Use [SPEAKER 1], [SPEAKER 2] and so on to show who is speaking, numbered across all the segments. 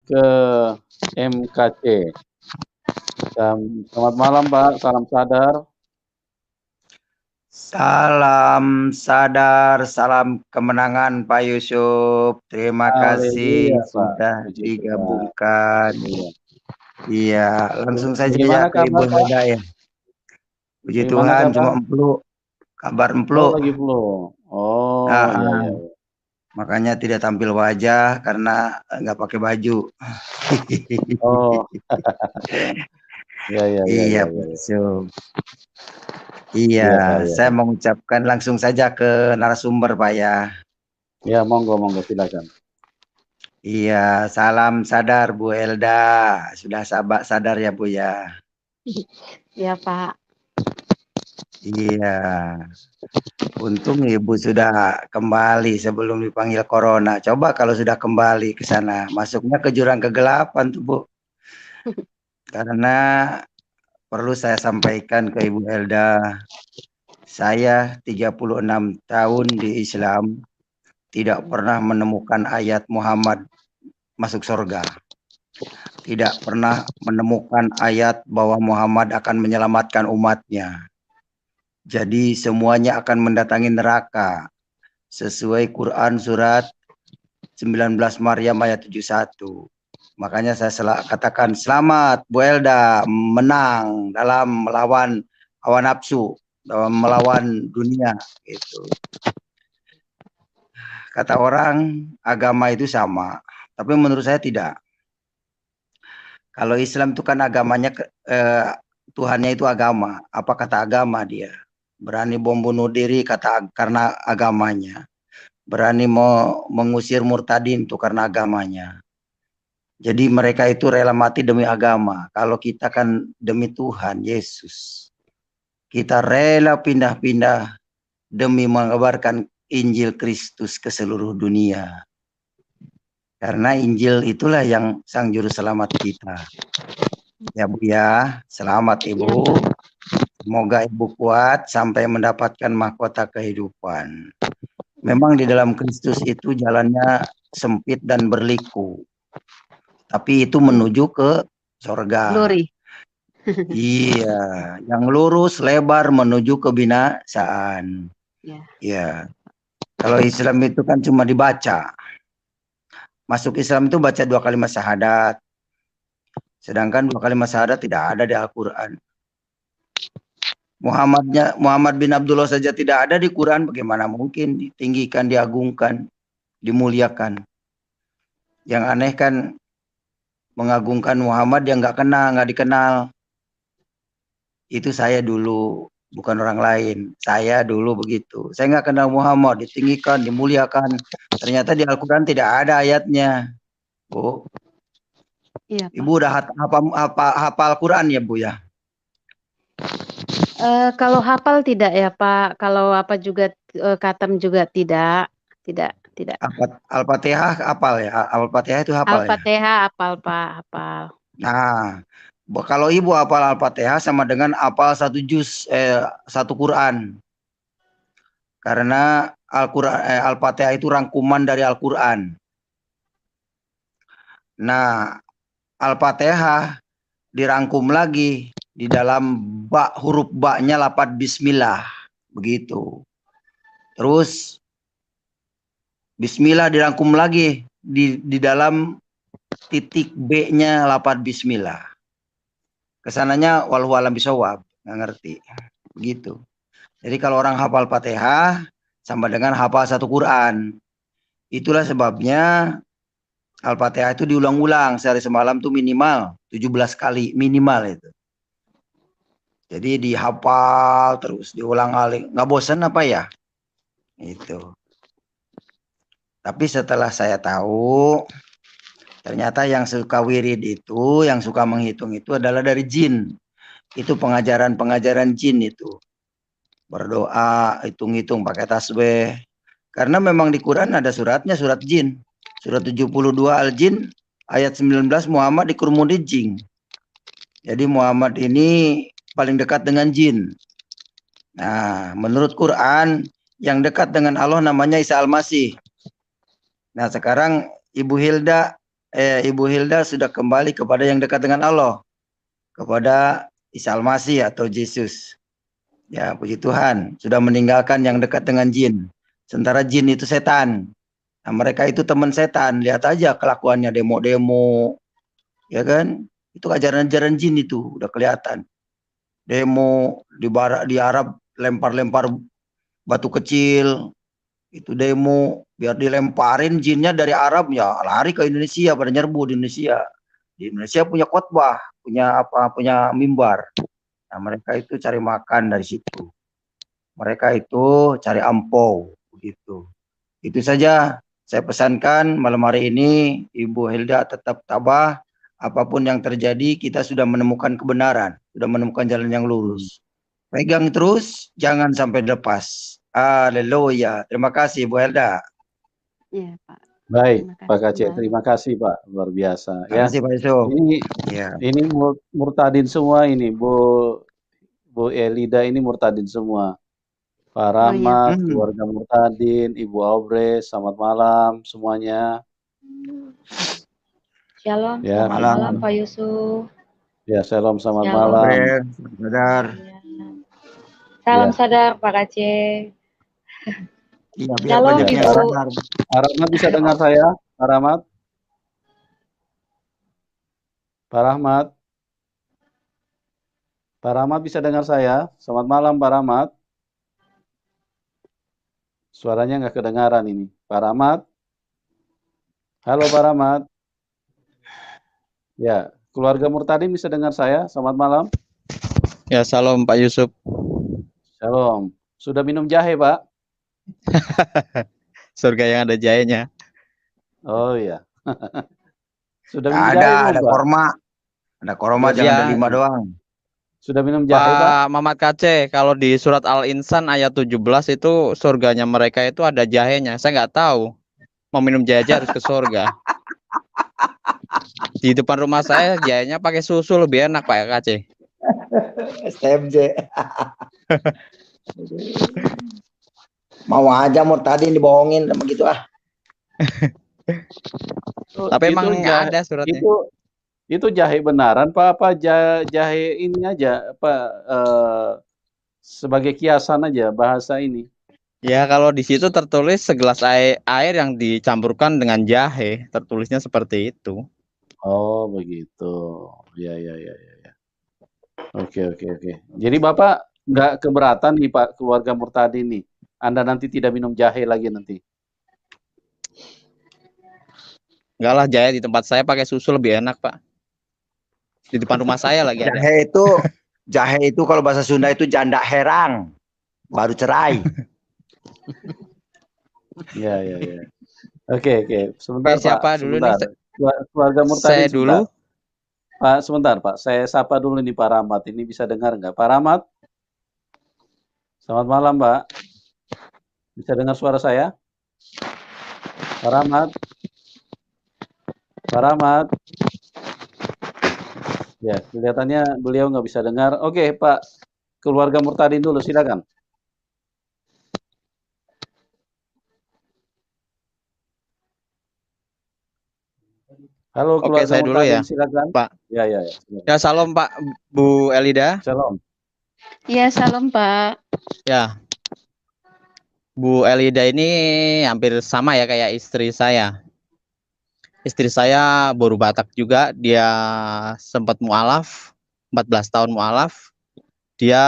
[SPEAKER 1] ke MKC. Selamat malam, Pak. Salam sadar.
[SPEAKER 2] Salam sadar, salam kemenangan Pak Yusuf. Terima kasih
[SPEAKER 1] Haleluya, Pak.
[SPEAKER 2] sudah
[SPEAKER 1] Puji Tuhan.
[SPEAKER 2] digabungkan.
[SPEAKER 1] Iya.
[SPEAKER 2] Iya, langsung saja ya
[SPEAKER 1] Bagaimana
[SPEAKER 2] ke Ibu
[SPEAKER 1] kabar, Pak?
[SPEAKER 2] Hilda ya. Puji
[SPEAKER 1] Bagaimana
[SPEAKER 2] Tuhan,
[SPEAKER 1] kabar?
[SPEAKER 2] cuma emplu, kabar
[SPEAKER 1] Oh,
[SPEAKER 2] emplu.
[SPEAKER 1] lagi flu. Oh,
[SPEAKER 2] Ah,
[SPEAKER 1] iya,
[SPEAKER 2] ah.
[SPEAKER 1] iya.
[SPEAKER 2] Makanya tidak tampil wajah karena nggak pakai baju.
[SPEAKER 1] Oh, iya, iya, iya,
[SPEAKER 2] Iya,
[SPEAKER 1] iya,
[SPEAKER 2] Pak
[SPEAKER 1] iya.
[SPEAKER 2] Yusuf. Iya,
[SPEAKER 1] Iya, Pak, iya,
[SPEAKER 2] saya
[SPEAKER 1] Pak.
[SPEAKER 2] mengucapkan langsung saja ke narasumber Pak ya.
[SPEAKER 1] Ya, monggo, monggo, silakan.
[SPEAKER 2] Iya, salam sadar Bu Elda. Sudah sadar ya Bu ya.
[SPEAKER 3] Ya Pak.
[SPEAKER 2] Iya. Untung Ibu sudah kembali sebelum dipanggil corona. Coba kalau sudah kembali ke sana, masuknya ke jurang kegelapan tuh Bu. Karena perlu saya sampaikan ke Ibu Elda, saya 36 tahun di Islam tidak pernah menemukan ayat Muhammad masuk surga. Tidak pernah menemukan ayat bahwa Muhammad akan menyelamatkan umatnya. Jadi semuanya akan mendatangi neraka sesuai Quran surat 19 Maryam ayat 71. Makanya saya katakan selamat Bu Elda menang dalam melawan hawa nafsu, dalam melawan dunia gitu. Kata orang agama itu sama, tapi menurut saya tidak. Kalau Islam itu kan agamanya Tuhannya itu agama. Apa kata agama dia? Berani bom bunuh diri karena agamanya. Berani mau mengusir murtadin itu karena agamanya. Jadi mereka itu rela mati demi agama. Kalau kita kan demi Tuhan Yesus. Kita rela pindah-pindah demi mengabarkan Injil Kristus ke seluruh dunia. Karena Injil itulah yang sang juru selamat kita. Ya Bu ya, selamat Ibu. Semoga Ibu kuat sampai mendapatkan mahkota kehidupan. Memang di dalam Kristus itu jalannya sempit dan berliku. Tapi itu menuju ke surga.
[SPEAKER 3] Glory.
[SPEAKER 2] Iya, yang lurus lebar menuju kebinasaan.
[SPEAKER 3] Ya.
[SPEAKER 2] Ya. Kalau Islam itu kan cuma dibaca. Masuk Islam itu baca 2 kalimat syahadat. Sedangkan 2 kalimat syahadat tidak ada di Al-Qur'an. Muhammad bin Abdullah saja tidak ada di Quran, bagaimana mungkin ditinggikan, diagungkan, dimuliakan. Yang aneh kan mengagungkan Muhammad yang nggak dikenal. Itu saya dulu, bukan orang lain. Saya dulu begitu. Saya nggak kenal Muhammad, ditinggikan, dimuliakan. Ternyata di Al-Quran tidak ada ayatnya, Bu.
[SPEAKER 3] Iya, Pak.
[SPEAKER 2] Ibu udah hafal Quran ya, Bu ya?
[SPEAKER 3] Kalau hafal tidak ya Pak. Kalau apa juga khatam juga tidak. Tidak.
[SPEAKER 2] Al-Fatihah hafal ya? Al-Fatihah itu hafal ya?
[SPEAKER 3] Al-Fatihah hafal Pak, hafal.
[SPEAKER 2] Nah, kalau Ibu hafal Al-Fatihah sama dengan hafal satu Quran. Karena Al-Fatihah itu rangkuman dari Al-Quran. Nah, Al-Fatihah dirangkum lagi di dalam huruf ba-nya lafaz bismillah. Begitu. Terus bismillah dirangkum lagi di dalam titik B-nya lafaz bismillah. Kesananya walhu alam bisawab, nggak ngerti. Begitu. Jadi kalau orang hafal Fatihah sama dengan hafal satu Quran. Itulah sebabnya Al-Fatihah itu diulang-ulang sehari semalam tuh minimal 17 kali minimal itu. Jadi dihafal terus diulang-ulang, nggak bosan apa ya? Itu. Tapi setelah saya tahu ternyata yang suka wirid itu, yang suka menghitung itu adalah dari jin. Itu pengajaran jin itu. Berdoa, hitung-hitung pakai tasbih. Karena memang di Quran ada suratnya, surat jin. Surat 72 Al-Jin ayat 19 Muhammad dikerumuni jin. Jadi Muhammad ini paling dekat dengan jin. Nah, menurut Quran yang dekat dengan Allah namanya Isa Al-Masih. Nah, sekarang Ibu Hilda Ibu Hilda sudah kembali kepada yang dekat dengan Allah, kepada Isa Al-Masih atau Yesus. Ya, puji Tuhan, sudah meninggalkan yang dekat dengan jin. Sementara jin itu setan. Nah, mereka itu teman setan. Lihat aja kelakuannya, demo-demo, ya kan? Itu ajaran-ajaran jin itu udah kelihatan. Demo di Arab, lempar-lempar batu kecil, itu demo biar dilemparin jinnya dari Arab, ya lari ke Indonesia, pada nyerbu di Indonesia. Di Indonesia punya khotbah, punya mimbar. Nah, mereka itu cari makan dari situ. Mereka itu cari ampau begitu. Itu saja saya pesankan malam hari ini. Ibu Hilda tetap tabah. Apapun yang terjadi, kita sudah menemukan kebenaran, sudah menemukan jalan yang lurus. Pegang terus, jangan sampai lepas. Haleluya. Terima kasih Bu Hilda.
[SPEAKER 3] Iya, Pak.
[SPEAKER 1] Baik,
[SPEAKER 3] Terima
[SPEAKER 1] Pak
[SPEAKER 3] kasih,
[SPEAKER 1] Aceh.
[SPEAKER 3] Pak.
[SPEAKER 1] Terima kasih, Pak. Luar biasa.
[SPEAKER 2] Terima
[SPEAKER 1] Ya,
[SPEAKER 2] kasih Pak Yusuf. Ya.
[SPEAKER 1] ini murtadin semua ini, Bu Elida ini murtadin semua. Pak Rahmat, keluarga murtadin, Ibu Aubre, selamat malam semuanya.
[SPEAKER 3] Shalom,
[SPEAKER 1] Ya.
[SPEAKER 3] selamat malam Pak Yusuf.
[SPEAKER 1] Ya, shalom, selamat
[SPEAKER 3] Shalom.
[SPEAKER 1] malam.
[SPEAKER 2] Sadar.
[SPEAKER 3] Salam
[SPEAKER 1] Ya.
[SPEAKER 3] sadar Pak Aceh.
[SPEAKER 2] Iya, biar
[SPEAKER 3] Shalom
[SPEAKER 2] banyak yang
[SPEAKER 3] Ibu.
[SPEAKER 2] sadar.
[SPEAKER 1] Pak Rahmat bisa dengar saya? Pak Rahmat? Pak Rahmat? Pak Rahmat bisa dengar saya? Selamat malam Pak Rahmat. Suaranya nggak kedengaran ini. Pak Rahmat? Halo Pak Rahmat. Ya, keluarga murtadin bisa dengar saya? Selamat malam.
[SPEAKER 4] Ya, salam Pak Yusuf.
[SPEAKER 1] Shalom. Sudah minum jahe, Pak?
[SPEAKER 4] Surga yang ada jahenya.
[SPEAKER 1] Oh iya. Sudah minum jahe belum,
[SPEAKER 2] Ada
[SPEAKER 1] Pak?
[SPEAKER 2] korma. Ada korma, jangan ada 5 doang.
[SPEAKER 1] Sudah minum jahe, Pak?
[SPEAKER 4] Pak Mamat Kace, kalau di surat Al-Insan ayat 17 itu surganya mereka itu ada jahenya. Saya nggak tahu. Mau minum jahe aja harus ke surga. Di depan rumah saya jahenya pakai susu lebih enak, Pak Kace.
[SPEAKER 2] STMJ. Mau aja tadi dibohongin sama gitu ah.
[SPEAKER 4] Tapi emang nggak ada suratnya.
[SPEAKER 1] Itu jahe benaran Pak, apa jahe ini aja apa sebagai kiasan aja bahasa ini?
[SPEAKER 4] Ya, kalau di situ tertulis segelas air yang dicampurkan dengan jahe, tertulisnya seperti itu.
[SPEAKER 1] Oh, begitu. Ya. Oke. Jadi Bapak nggak keberatan nih Pak keluarga murtadin nih. Anda nanti tidak minum jahe lagi nanti.
[SPEAKER 4] Enggak lah, jahe di tempat saya pakai susu lebih enak, Pak. Di depan rumah saya lagi ada.
[SPEAKER 2] Jahe itu kalau bahasa Sunda itu janda herang. Baru cerai.
[SPEAKER 1] Ya. Oke. Sebentar,
[SPEAKER 4] siapa
[SPEAKER 1] Pak.
[SPEAKER 4] dulu
[SPEAKER 1] Sebentar.
[SPEAKER 4] nih?
[SPEAKER 1] Keluarga murtadin
[SPEAKER 4] Saya
[SPEAKER 1] sebentar.
[SPEAKER 4] dulu.
[SPEAKER 1] Pak, sebentar, Pak. Saya sapa dulu nih Pak Rahmat. Ini bisa dengar nggak? Pak Rahmat? Selamat malam, Pak. Bisa dengar suara saya? Pak Rahmat? Pak Rahmat? Ya, kelihatannya beliau nggak bisa dengar. Oke, Pak. Keluarga murtadin dulu, silakan. Halo,
[SPEAKER 4] Oke,
[SPEAKER 1] keluarga
[SPEAKER 4] saya dulu
[SPEAKER 1] murtadin,
[SPEAKER 4] ya,
[SPEAKER 1] silakan.
[SPEAKER 4] Pak.
[SPEAKER 1] Ya.
[SPEAKER 4] Ya, salam Pak, Bu Elida.
[SPEAKER 1] Shalom.
[SPEAKER 3] Iya, salam Pak.
[SPEAKER 4] Ya, Bu Elida ini hampir sama ya kayak istri saya. Istri saya baru Batak juga, dia sempat mualaf, 14 tahun mualaf. Dia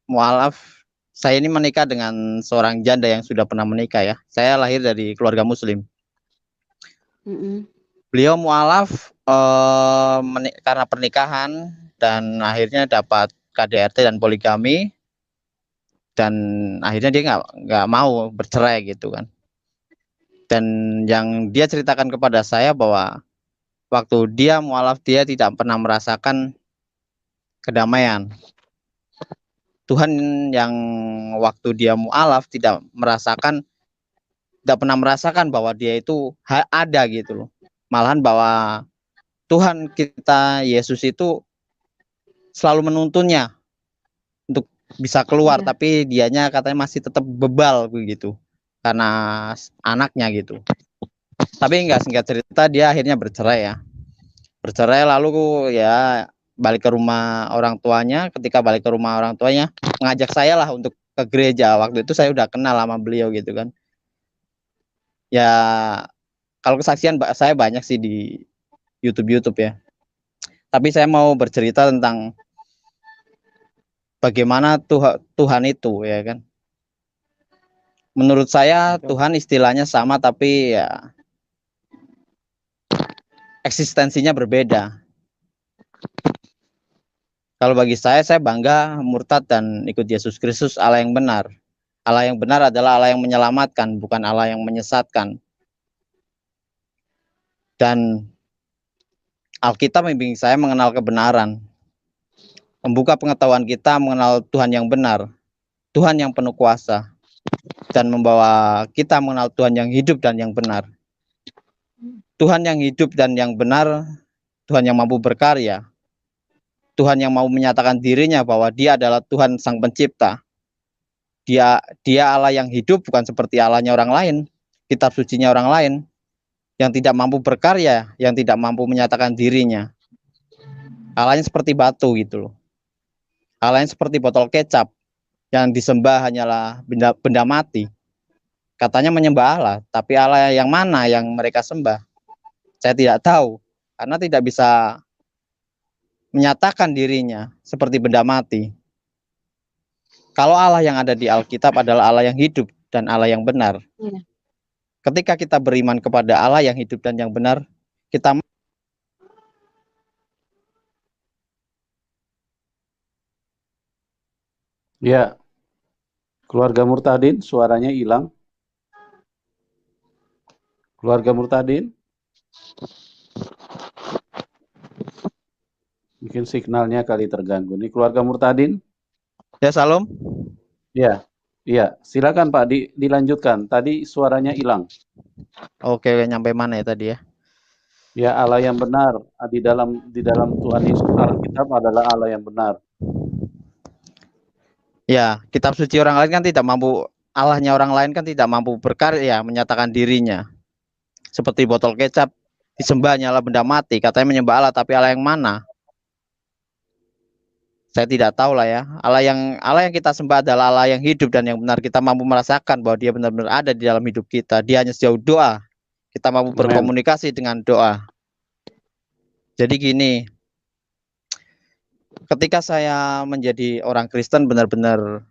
[SPEAKER 4] mualaf. Saya ini menikah dengan seorang janda yang sudah pernah menikah ya. Saya lahir dari keluarga Muslim. Beliau mualaf karena pernikahan dan akhirnya dapat KDRT dan poligami, dan akhirnya dia nggak mau bercerai gitu kan. Dan yang dia ceritakan kepada saya bahwa waktu dia mualaf dia tidak pernah merasakan kedamaian. Tuhan yang waktu dia mualaf tidak pernah merasakan bahwa dia itu ada gitu loh. Malahan bahwa Tuhan kita Yesus itu selalu menuntunnya untuk bisa keluar, tapi dianya katanya masih tetap bebal begitu karena anaknya gitu. Tapi enggak, singkat cerita dia akhirnya bercerai ya. Bercerai lalu ya balik ke rumah orang tuanya. Ketika balik ke rumah orang tuanya, ngajak saya lah untuk ke gereja. Waktu itu saya udah kenal sama beliau gitu kan. Ya kalau kesaksian saya banyak sih di YouTube ya. Tapi saya mau bercerita tentang bagaimana Tuhan itu ya kan. Menurut saya Tuhan istilahnya sama tapi ya eksistensinya berbeda. Kalau bagi saya bangga murtad dan ikut Yesus Kristus, Allah yang benar. Allah yang benar adalah Allah yang menyelamatkan, bukan Allah yang menyesatkan. Dan Alkitab membimbing saya mengenal kebenaran. Membuka pengetahuan kita mengenal Tuhan yang benar, Tuhan yang penuh kuasa, dan membawa kita mengenal Tuhan yang hidup dan yang benar. Tuhan yang hidup dan yang benar, Tuhan yang mampu berkarya, Tuhan yang mau menyatakan dirinya bahwa dia adalah Tuhan Sang Pencipta. Dia Allah yang hidup, bukan seperti Allahnya orang lain, kitab sucinya orang lain, yang tidak mampu berkarya, yang tidak mampu menyatakan dirinya. Allahnya seperti batu gitu loh. Allahnya seperti botol kecap, yang disembah hanyalah benda mati. Katanya menyembah Allah, tapi Allah yang mana yang mereka sembah? Saya tidak tahu, karena tidak bisa menyatakan dirinya seperti benda mati. Kalau Allah yang ada di Alkitab adalah Allah yang hidup dan Allah yang benar. Ketika kita beriman kepada Allah yang hidup dan yang benar, kita
[SPEAKER 1] Ya, keluarga Murtadin, suaranya hilang. Keluarga Murtadin, mungkin signalnya kali terganggu. Nih keluarga Murtadin.
[SPEAKER 4] Ya, Salam.
[SPEAKER 1] Ya, iya. Silakan Pak, dilanjutkan. Tadi suaranya hilang.
[SPEAKER 4] Oke, nyampe mana ya tadi ya?
[SPEAKER 1] Ya, Allah yang benar di dalam Tuhan Yesus Alkitab adalah Allah yang benar.
[SPEAKER 4] Ya, kitab suci orang lain kan tidak mampu, Allahnya orang lain kan tidak mampu berkarya menyatakan dirinya. Seperti botol kecap disembah hanyalah benda mati, katanya menyembah Allah, tapi Allah yang mana? Saya tidak tahu lah ya. Allah yang kita sembah adalah Allah yang hidup dan yang benar. Kita mampu merasakan bahwa dia benar-benar ada di dalam hidup kita. Dia hanya sejauh doa. Kita mampu berkomunikasi dengan doa. Jadi gini, ketika saya menjadi orang Kristen benar-benar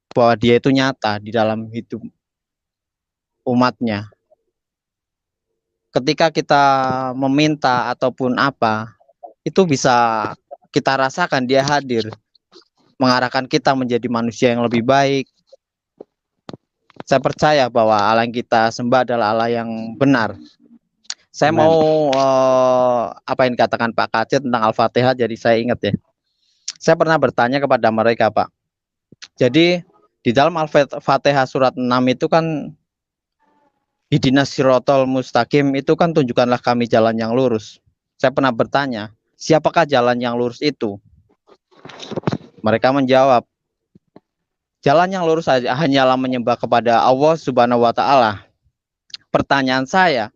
[SPEAKER 4] bahwa dia itu nyata di dalam hidup umatnya. Ketika kita meminta ataupun apa, itu bisa kita rasakan dia hadir, mengarahkan kita menjadi manusia yang lebih baik. Saya percaya bahwa Allah yang kita sembah adalah Allah yang benar. Saya mau apa yang dikatakan Pak Kacet tentang Al-Fatihah, jadi saya ingat ya. Saya pernah bertanya kepada mereka, Pak. Jadi di dalam Al-Fatihah surat 6 itu kan Ihdinas Sirotol Mustaqim, itu kan tunjukkanlah kami jalan yang lurus. Saya pernah bertanya, siapakah jalan yang lurus itu? Mereka menjawab, jalan yang lurus hanyalah menyembah kepada Allah Subhanahu wa Ta'ala. Pertanyaan saya,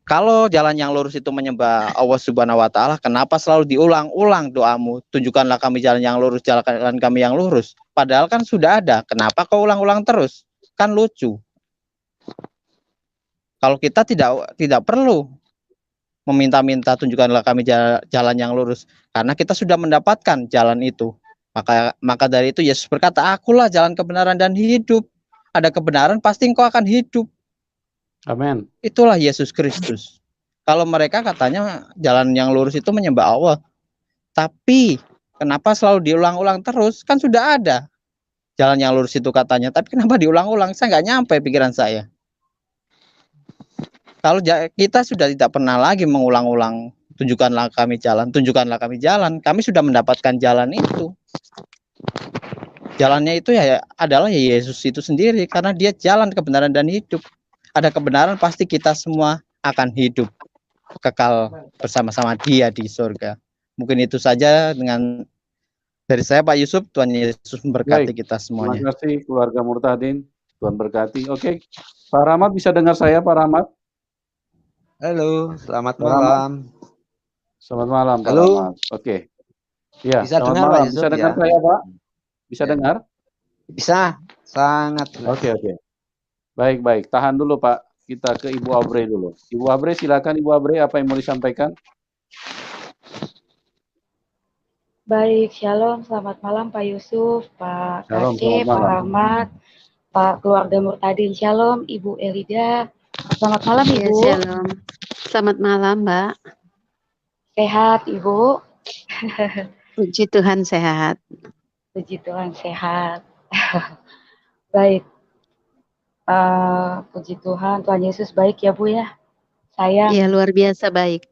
[SPEAKER 4] kalau jalan yang lurus itu menyembah Allah Subhanahu wa Ta'ala, kenapa selalu diulang-ulang doamu? Tunjukkanlah kami jalan yang lurus, jalan kami yang lurus. Padahal kan sudah ada. Kenapa kau ulang-ulang terus? Kan lucu. Kalau kita tidak perlu meminta-minta tunjukkanlah kami jalan yang lurus, karena kita sudah mendapatkan jalan itu. Maka dari itu Yesus berkata, akulah jalan kebenaran dan hidup. Ada kebenaran pasti engkau akan hidup.
[SPEAKER 1] Amin.
[SPEAKER 4] Itulah Yesus Kristus. Kalau mereka katanya jalan yang lurus itu menyembah Allah, tapi kenapa selalu diulang-ulang terus? Kan sudah ada jalan yang lurus itu katanya, tapi kenapa diulang-ulang? Saya nggak nyampe pikiran saya. Kalau kita sudah tidak pernah lagi mengulang-ulang, tunjukkanlah kami jalan, tunjukkanlah kami jalan. Kami sudah mendapatkan jalan itu. Jalannya itu ya adalah Yesus itu sendiri, karena dia jalan kebenaran dan hidup. Ada kebenaran pasti kita semua akan hidup kekal bersama-sama dia di surga. Mungkin itu saja dari saya Pak Yusuf. Tuhan Yesus memberkati kita semuanya.
[SPEAKER 1] Terima kasih keluarga Murtadin. Tuhan berkati. Oke, Pak Rahmat bisa dengar saya Pak Rahmat?
[SPEAKER 5] Halo, selamat
[SPEAKER 1] Pak Rahmat.
[SPEAKER 5] malam.
[SPEAKER 1] Selamat malam Pak
[SPEAKER 5] Halo,
[SPEAKER 1] Rahmat. Oke. Ya,
[SPEAKER 5] bisa
[SPEAKER 1] selamat
[SPEAKER 5] dengar Pak
[SPEAKER 1] malam.
[SPEAKER 5] Yusuf
[SPEAKER 1] Bisa dengar
[SPEAKER 5] ya?
[SPEAKER 1] saya, Pak? Bisa
[SPEAKER 5] Ya.
[SPEAKER 1] dengar?
[SPEAKER 5] Bisa, sangat jelas.
[SPEAKER 1] Oke. Baik. Tahan dulu, Pak. Kita ke Ibu Abre dulu. Ibu Abre, silakan Ibu Abre, apa yang mau disampaikan?
[SPEAKER 6] Baik, Shalom, selamat malam Pak Yusuf, Pak
[SPEAKER 1] Shalom,
[SPEAKER 6] Kakek,
[SPEAKER 1] selamat
[SPEAKER 6] Pak
[SPEAKER 1] malam.
[SPEAKER 6] Rahmat, Pak keluarga Murtadin, Shalom, Ibu Elida. Selamat malam
[SPEAKER 3] Ya,
[SPEAKER 6] Ibu,
[SPEAKER 3] shalom. Selamat malam, Mbak.
[SPEAKER 6] sehat Ibu,
[SPEAKER 3] Puji Tuhan sehat.
[SPEAKER 6] puji Tuhan sehat. Baik, puji Tuhan, Tuhan Yesus baik ya Bu ya. Sayang,
[SPEAKER 3] Ya, luar biasa baik.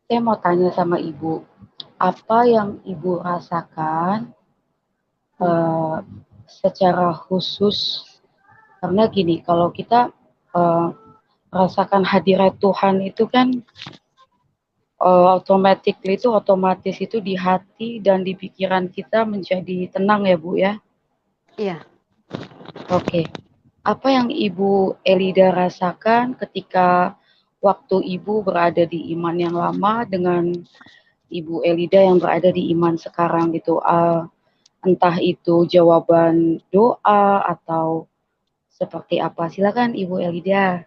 [SPEAKER 6] saya mau tanya sama Ibu, apa yang Ibu rasakan secara khusus, karena gini, kalau kita merasakan hadirat Tuhan itu kan otomatis itu di hati dan di pikiran kita menjadi tenang ya Bu ya.
[SPEAKER 3] Iya.
[SPEAKER 6] Oke. Apa yang Ibu Elida rasakan ketika waktu Ibu berada di iman yang lama dengan Ibu Elida yang berada di iman sekarang gitu, entah itu jawaban doa atau seperti apa? Silakan Ibu Elida.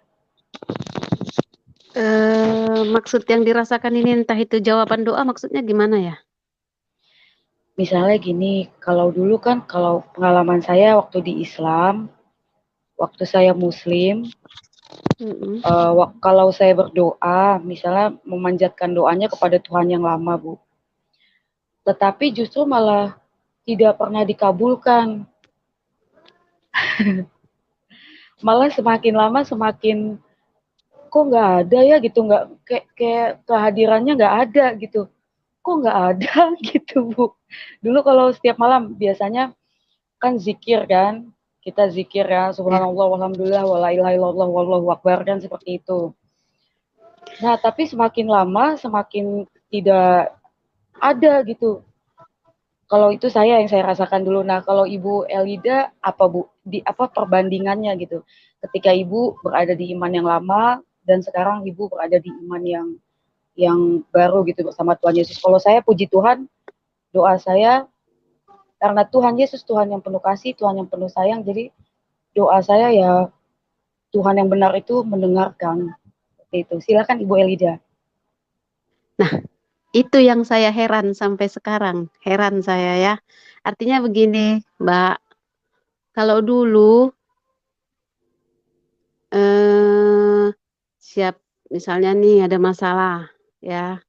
[SPEAKER 3] Maksud yang dirasakan ini entah itu jawaban doa maksudnya gimana ya?
[SPEAKER 6] Misalnya gini, kalau dulu kan kalau pengalaman saya waktu di Islam, waktu saya Muslim, kalau saya berdoa, misalnya memanjatkan doanya kepada Tuhan yang lama, Bu. Tetapi justru malah tidak pernah dikabulkan. Malah semakin lama semakin kok nggak ada ya gitu, nggak kayak kehadirannya nggak ada gitu. Kok nggak ada gitu, Bu. Dulu kalau setiap malam biasanya kan zikir kan, kita zikir ya, subhanallah, walhamdulillah, wala ilaha illallah, wallahu akbar kan seperti itu. Nah, tapi semakin lama semakin tidak ada gitu. Kalau itu yang saya rasakan dulu. Nah, kalau Ibu Elida apa Bu? Apa perbandingannya gitu? Ketika Ibu berada di iman yang lama dan sekarang Ibu berada di iman yang baru gitu bersama Tuhan Yesus. Kalau saya puji Tuhan, doa saya karena Tuhan Yesus Tuhan yang penuh kasih, Tuhan yang penuh sayang. Jadi doa saya ya Tuhan yang benar itu mendengarkan. Seperti itu. Silakan Ibu Elida.
[SPEAKER 3] Nah, itu yang saya heran sampai sekarang. Heran saya ya. Artinya begini, Mbak. Kalau dulu siap misalnya nih ada masalah ya.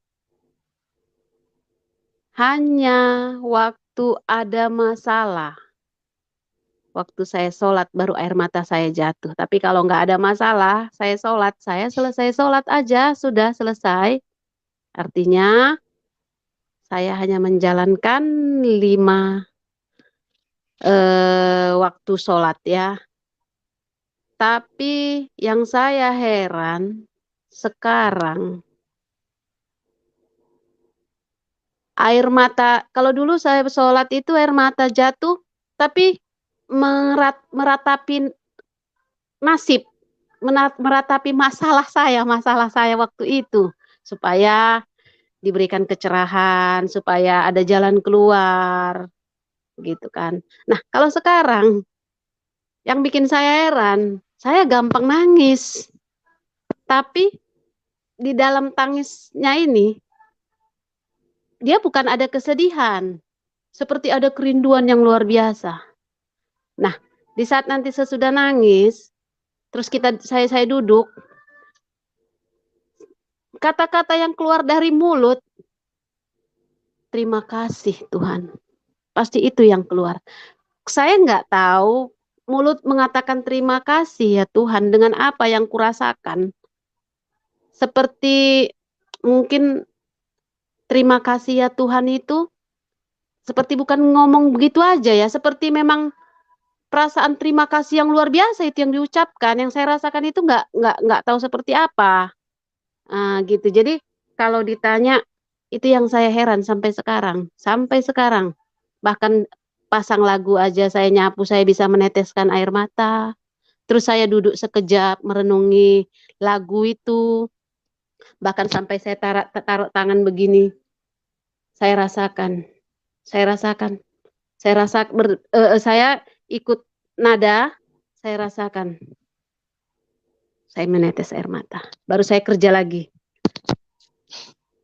[SPEAKER 3] Hanya waktu ada masalah, waktu saya sholat baru air mata saya jatuh. Tapi kalau nggak ada masalah, saya sholat, saya selesai sholat aja, sudah selesai. Artinya saya hanya menjalankan 5 waktu sholat ya. Tapi yang saya heran sekarang air mata, kalau dulu saya sholat itu air mata jatuh, tapi meratapi nasib, meratapi masalah saya waktu itu, supaya diberikan kecerahan, supaya ada jalan keluar, gitu kan. Nah, kalau sekarang yang bikin saya heran, saya gampang nangis, tapi di dalam tangisnya ini dia bukan ada kesedihan, seperti ada kerinduan yang luar biasa. Nah, di saat nanti sesudah nangis, terus saya duduk, kata-kata yang keluar dari mulut, terima kasih Tuhan. Pasti itu yang keluar. Saya nggak tahu mulut mengatakan terima kasih ya Tuhan dengan apa yang kurasakan. Seperti mungkin terima kasih ya Tuhan itu seperti bukan ngomong begitu aja ya, seperti memang perasaan terima kasih yang luar biasa itu yang diucapkan, yang saya rasakan itu nggak tahu seperti apa, gitu. Jadi kalau ditanya itu yang saya heran sampai sekarang, bahkan pasang lagu aja saya nyapu saya bisa meneteskan air mata, Terus saya duduk sekejap merenungi lagu itu. Bahkan sampai saya taruh tangan begini. Saya rasakan. Saya ikut nada, saya rasakan. Saya menetes air mata. Baru saya kerja lagi.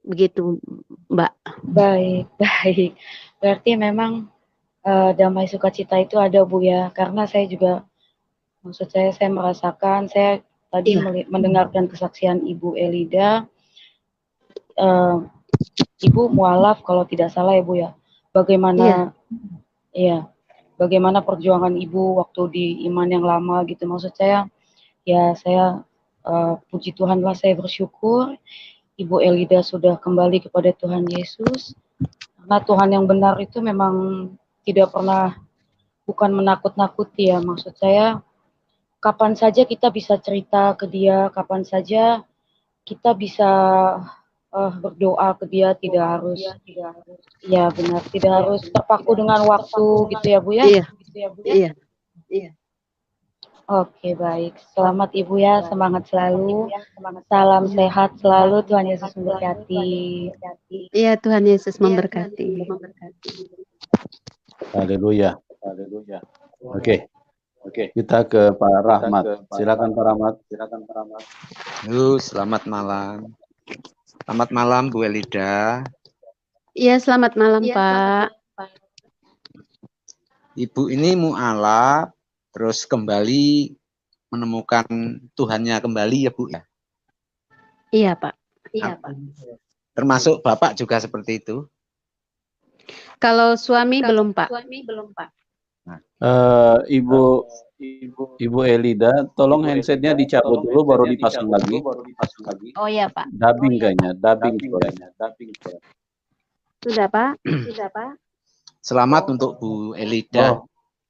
[SPEAKER 3] Begitu, Mbak.
[SPEAKER 6] Baik, baik. Berarti memang damai sukacita itu ada, Bu, ya. Karena saya juga, maksud saya merasakan, saya tadi mendengarkan kesaksian Ibu Elida. Ibu mualaf kalau tidak salah ya, Bu, ya. Bagaimana bagaimana perjuangan Ibu waktu di iman yang lama gitu. Maksud saya, ya saya puji Tuhan lah, saya bersyukur Ibu Elida sudah kembali kepada Tuhan Yesus. Karena Tuhan yang benar itu memang tidak pernah, bukan menakut-nakuti ya. Maksud saya, kapan saja kita bisa cerita ke Dia, kapan saja kita bisa berdoa ke Dia, tidak harus, ya benar, tidak harus terpaku dengan waktu gitu ya, Bu ya.
[SPEAKER 3] Iya.
[SPEAKER 6] Oke, baik. Selamat Ibu ya, semangat selalu. Salam sehat selalu, Tuhan Yesus memberkati.
[SPEAKER 3] Iya, Tuhan Yesus memberkati.
[SPEAKER 1] Haleluya. Oke. Kita ke Pak Rahmat. Silakan Pak Rahmat.
[SPEAKER 5] Halo, selamat malam. Selamat malam Bu Elida.
[SPEAKER 3] Iya, selamat malam, Pak.
[SPEAKER 5] Ibu ini mualaf, terus kembali menemukan Tuhannya kembali ya Bu ya?
[SPEAKER 3] Iya, Pak.
[SPEAKER 5] Termasuk Bapak juga seperti itu?
[SPEAKER 3] Kalau suami belum, Pak.
[SPEAKER 1] Ibu Elida, tolong handsetnya dicabut dulu baru dipasang lagi.
[SPEAKER 3] Oh iya, Pak.
[SPEAKER 1] Dubbing kayaknya, dubbing.
[SPEAKER 3] Sudah, Pak.
[SPEAKER 5] Selamat untuk Bu Elida.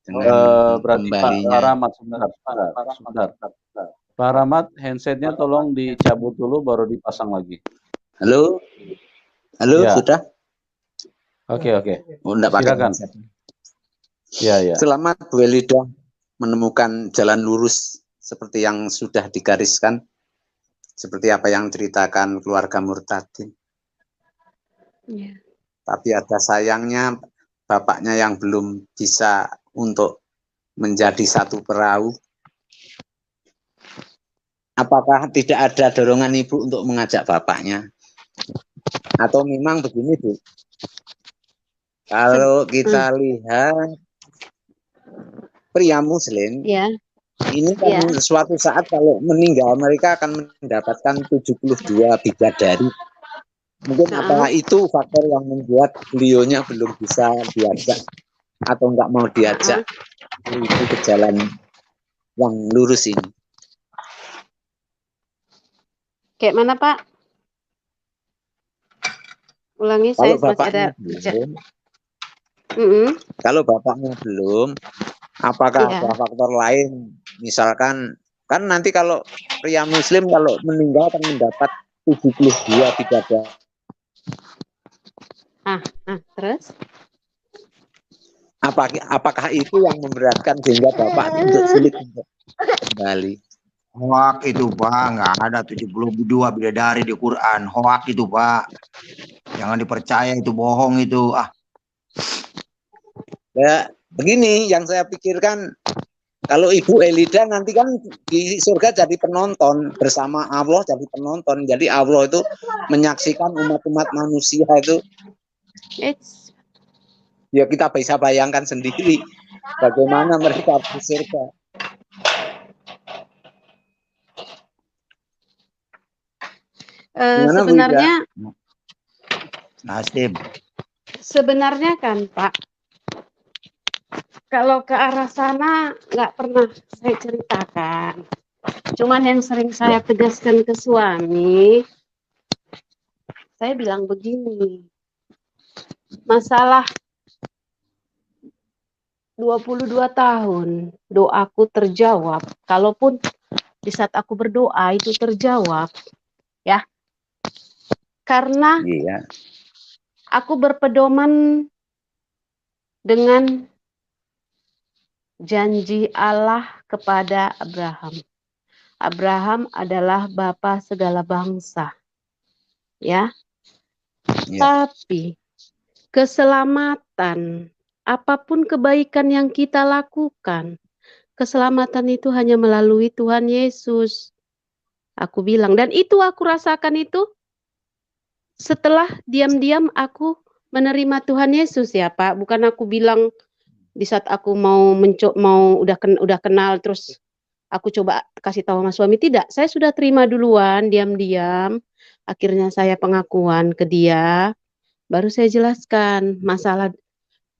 [SPEAKER 1] Berarti Pak Rahmat, sebentar. Pak Rahmat, handsetnya tolong dicabut dulu baru dipasang lagi.
[SPEAKER 5] Halo, ya. Sudah?
[SPEAKER 1] Oke.
[SPEAKER 5] Silakan.
[SPEAKER 1] Ya.
[SPEAKER 5] Selamat Bu Elida menemukan jalan lurus seperti yang sudah digariskan, seperti apa yang ceritakan keluarga Murtadin.
[SPEAKER 3] Ya.
[SPEAKER 5] Tapi ada sayangnya bapaknya yang belum bisa untuk menjadi satu perahu. Apakah tidak ada dorongan Ibu untuk mengajak bapaknya? Atau memang begini Bu, kalau kita lihat pria Muslim, ini kan suatu saat kalau meninggal mereka akan mendapatkan 72 bidadari. Mungkin apa itu faktor yang membuat beliaunya belum bisa diajak atau nggak mau diajak itu ke jalan yang lurus ini.
[SPEAKER 3] Kayak mana, Pak? Ulangi,
[SPEAKER 5] kalau
[SPEAKER 3] saya masih ada
[SPEAKER 5] belum, kalau bapaknya belum, apakah ada faktor lain? Misalkan, kan nanti kalau pria Muslim kalau meninggal akan mendapat 72 bidadari.
[SPEAKER 3] Terus?
[SPEAKER 5] Apakah itu yang memberatkan sehingga Bapak untuk sulit untuk kembali?
[SPEAKER 2] Hoak itu Pak, nggak ada 72 bidadari di Quran. Hoak itu Pak, jangan dipercaya, itu bohong itu.
[SPEAKER 5] Ya begini yang saya pikirkan, kalau Ibu Elida nanti kan di surga jadi penonton bersama Allah, jadi penonton. Jadi Allah itu menyaksikan umat-umat manusia itu. Ya kita bisa bayangkan sendiri bagaimana mereka di surga.
[SPEAKER 3] Sebenarnya kan Pak, kalau ke arah sana nggak pernah saya ceritakan. Cuman yang sering saya tegaskan ke suami, saya bilang begini, masalah 22 tahun doaku terjawab, kalaupun di saat aku berdoa itu terjawab, ya, karena aku berpedoman dengan janji Allah kepada Abraham. Abraham adalah bapa segala bangsa. Ya. Tapi keselamatan, apapun kebaikan yang kita lakukan, keselamatan itu hanya melalui Tuhan Yesus. Aku bilang, dan itu aku rasakan itu setelah diam-diam aku menerima Tuhan Yesus ya Pak. Bukan aku bilang di saat aku mau udah kenal terus aku coba kasih tahu sama suami. Tidak, saya sudah terima duluan diam-diam. Akhirnya saya pengakuan ke dia, baru saya jelaskan masalah.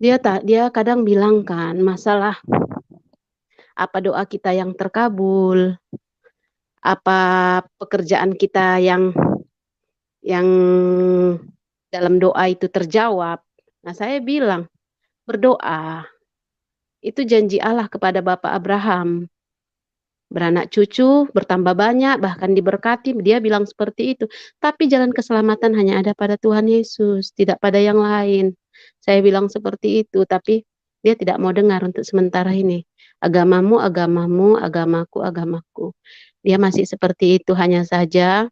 [SPEAKER 3] Dia kadang bilang kan masalah apa doa kita yang terkabul, apa pekerjaan kita yang dalam doa itu terjawab. Nah, saya bilang berdoa itu janji Allah kepada Bapak Abraham. Beranak cucu, bertambah banyak, bahkan diberkati. Dia bilang seperti itu. Tapi jalan keselamatan hanya ada pada Tuhan Yesus, tidak pada yang lain. Saya bilang seperti itu, tapi dia tidak mau dengar untuk sementara ini. Agamamu, agamamu, agamaku, agamaku. Dia masih seperti itu. Hanya saja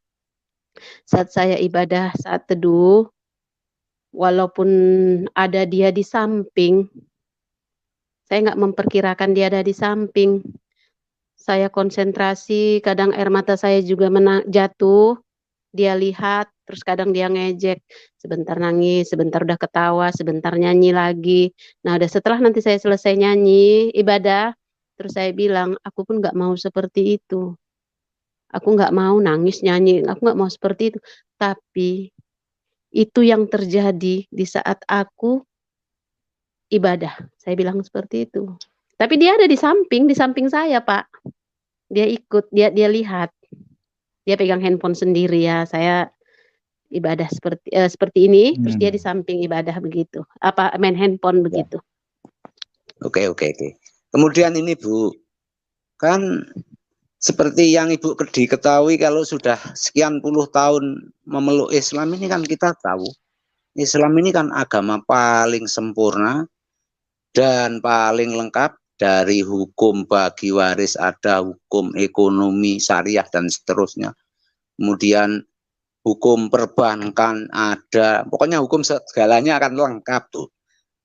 [SPEAKER 3] saat saya ibadah, saat teduh, walaupun ada dia di samping, saya nggak memperkirakan dia ada di samping. Saya konsentrasi, kadang air mata saya juga jatuh, dia lihat, terus kadang dia ngejek, sebentar nangis, sebentar udah ketawa, sebentar nyanyi lagi. Nah, udah setelah nanti saya selesai nyanyi, ibadah, terus saya bilang, aku pun nggak mau seperti itu. Aku nggak mau nangis, nyanyi, aku nggak mau seperti itu. Tapi, itu yang terjadi di saat aku ibadah. Saya bilang seperti itu. Tapi dia ada di samping saya, Pak. Dia ikut, dia lihat. Dia pegang handphone sendiri ya. Saya ibadah seperti ini, terus dia di samping ibadah begitu. Apa main handphone begitu.
[SPEAKER 5] Oke. Kemudian ini Bu, kan seperti yang Ibu diketahui kalau sudah sekian puluh tahun memeluk Islam ini kan kita tahu. Islam ini kan agama paling sempurna dan paling lengkap. Dari hukum bagi waris ada hukum ekonomi syariah dan seterusnya. Kemudian hukum perbankan ada, pokoknya hukum segalanya akan lengkap tuh.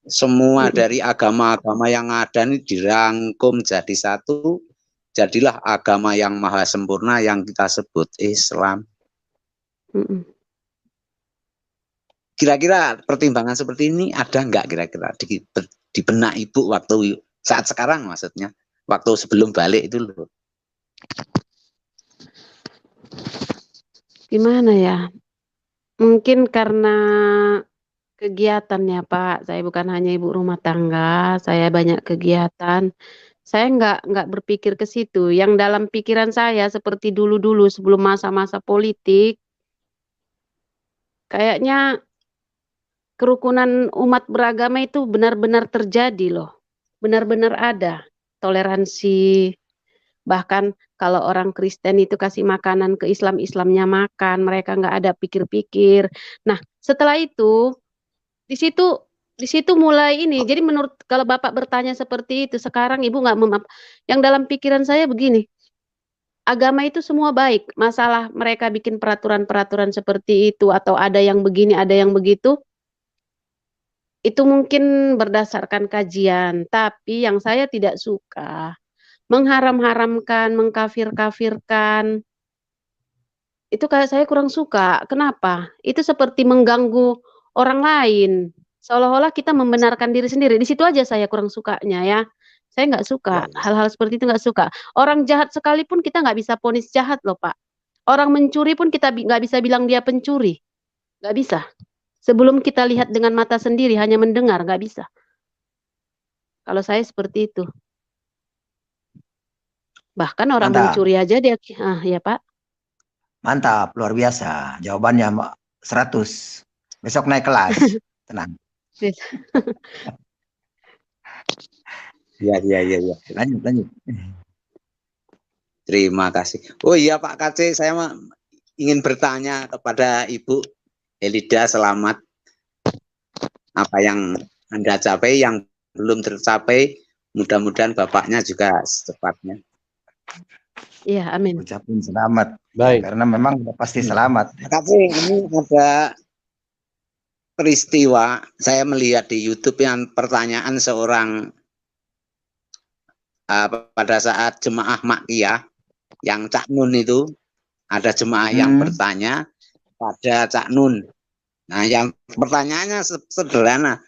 [SPEAKER 5] Semua dari agama-agama yang ada ini dirangkum jadi satu, jadilah agama yang maha sempurna yang kita sebut Islam. Kira-kira pertimbangan seperti ini ada nggak kira-kira di benak Ibu waktu saat sekarang maksudnya, waktu sebelum balik itu loh.
[SPEAKER 3] Gimana ya? Mungkin karena kegiatan ya Pak. Saya bukan hanya ibu rumah tangga, saya banyak kegiatan. Saya nggak berpikir ke situ. Yang dalam pikiran saya seperti dulu-dulu sebelum masa-masa politik, kayaknya kerukunan umat beragama itu benar-benar terjadi loh. Benar-benar ada toleransi. Bahkan kalau orang Kristen itu kasih makanan ke Islam, Islamnya makan. Mereka nggak ada pikir-pikir. Nah, setelah itu, di situ mulai ini. Jadi menurut, kalau Bapak bertanya seperti itu, sekarang Ibu nggak yang dalam pikiran saya begini. Agama itu semua baik. Masalah mereka bikin peraturan-peraturan seperti itu, atau ada yang begini, ada yang begitu, itu mungkin berdasarkan kajian, tapi yang saya tidak suka mengharam-haramkan, mengkafir-kafirkan. Itu kayak saya kurang suka. Kenapa? Itu seperti mengganggu orang lain. Seolah-olah kita membenarkan diri sendiri. Di situ aja saya kurang sukanya ya. Saya nggak suka hal-hal seperti itu, nggak suka. Orang jahat sekalipun kita nggak bisa vonis jahat loh Pak. Orang mencuri pun kita nggak bisa bilang dia pencuri. Nggak bisa. Sebelum kita lihat dengan mata sendiri, hanya mendengar, nggak bisa. Kalau saya seperti itu. Bahkan orang mencuri aja dia, ya Pak.
[SPEAKER 2] Mantap, luar biasa. Jawabannya 100. Besok naik kelas. Tenang.
[SPEAKER 5] Ya.
[SPEAKER 2] Lanjut.
[SPEAKER 5] Terima kasih. Oh iya Pak KC, saya ingin bertanya kepada Ibu Elida, selamat apa yang Anda capai, yang belum tercapai mudah-mudahan bapaknya juga secepatnya.
[SPEAKER 3] Iya, amin.
[SPEAKER 2] Ucapin selamat.
[SPEAKER 1] Baik.
[SPEAKER 2] Karena memang udah pasti selamat.
[SPEAKER 5] Tapi ini ada peristiwa, saya melihat di YouTube yang pertanyaan seorang pada saat jemaah Makkiyah yang Cak Nun itu, ada jemaah yang bertanya pada Cak Nun. Nah, yang pertanyaannya sederhana,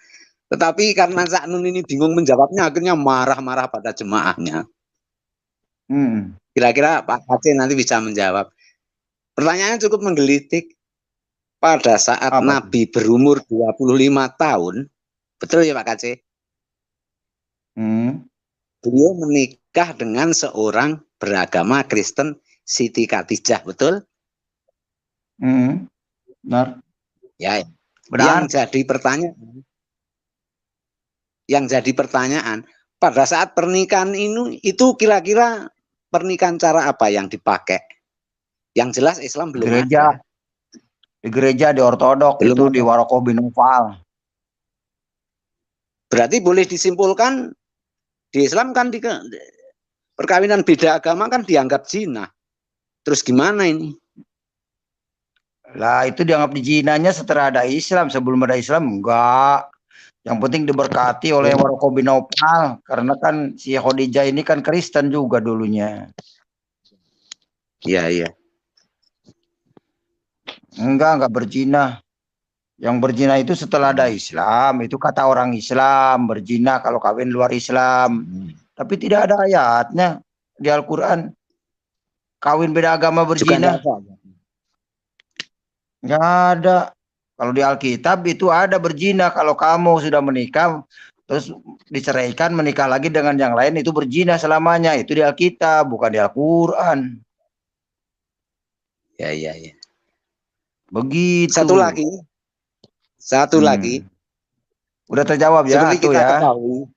[SPEAKER 5] tetapi karena Cak Nun ini bingung menjawabnya, akhirnya marah-marah pada jemaahnya. Kira-kira Pak Kacin nanti bisa menjawab. Pertanyaannya cukup menggelitik. Pada saat Nabi berumur 25 tahun, betul ya Pak Kacin? Beliau menikah dengan seorang beragama Kristen, Siti Khadijah, betul?
[SPEAKER 2] Benar.
[SPEAKER 5] Ya,
[SPEAKER 2] Benar.
[SPEAKER 5] Yang jadi pertanyaan, pada saat pernikahan ini, itu kira-kira pernikahan cara apa yang dipakai? Yang jelas Islam belum ada.
[SPEAKER 2] Di gereja, di ortodok, belum itu ada. Di Waroko bin Naufal.
[SPEAKER 5] Berarti boleh disimpulkan di Islam kan perkawinan beda agama kan dianggap zina. Terus gimana ini?
[SPEAKER 2] Lah itu dianggap zinanya setelah ada Islam. Sebelum ada Islam enggak. Yang penting diberkati oleh Waroko bin Naufal. Karena kan si Khadijah ini kan Kristen juga dulunya.
[SPEAKER 5] Iya, iya.
[SPEAKER 2] Enggak berzina. Yang berzina itu setelah ada Islam. Itu kata orang Islam, berzina kalau kawin luar Islam. Tapi tidak ada ayatnya di Al-Quran. Kawin beda agama berzina. Enggak ada. Kalau di Alkitab itu ada berzina. Kalau kamu sudah menikah, terus diceraikan, menikah lagi dengan yang lain, itu berzina selamanya. Itu di Alkitab, bukan di Al-Quran.
[SPEAKER 5] Ya.
[SPEAKER 2] Begitu.
[SPEAKER 5] Satu lagi.
[SPEAKER 2] Udah terjawab ya?
[SPEAKER 5] Seperti kita ketahui.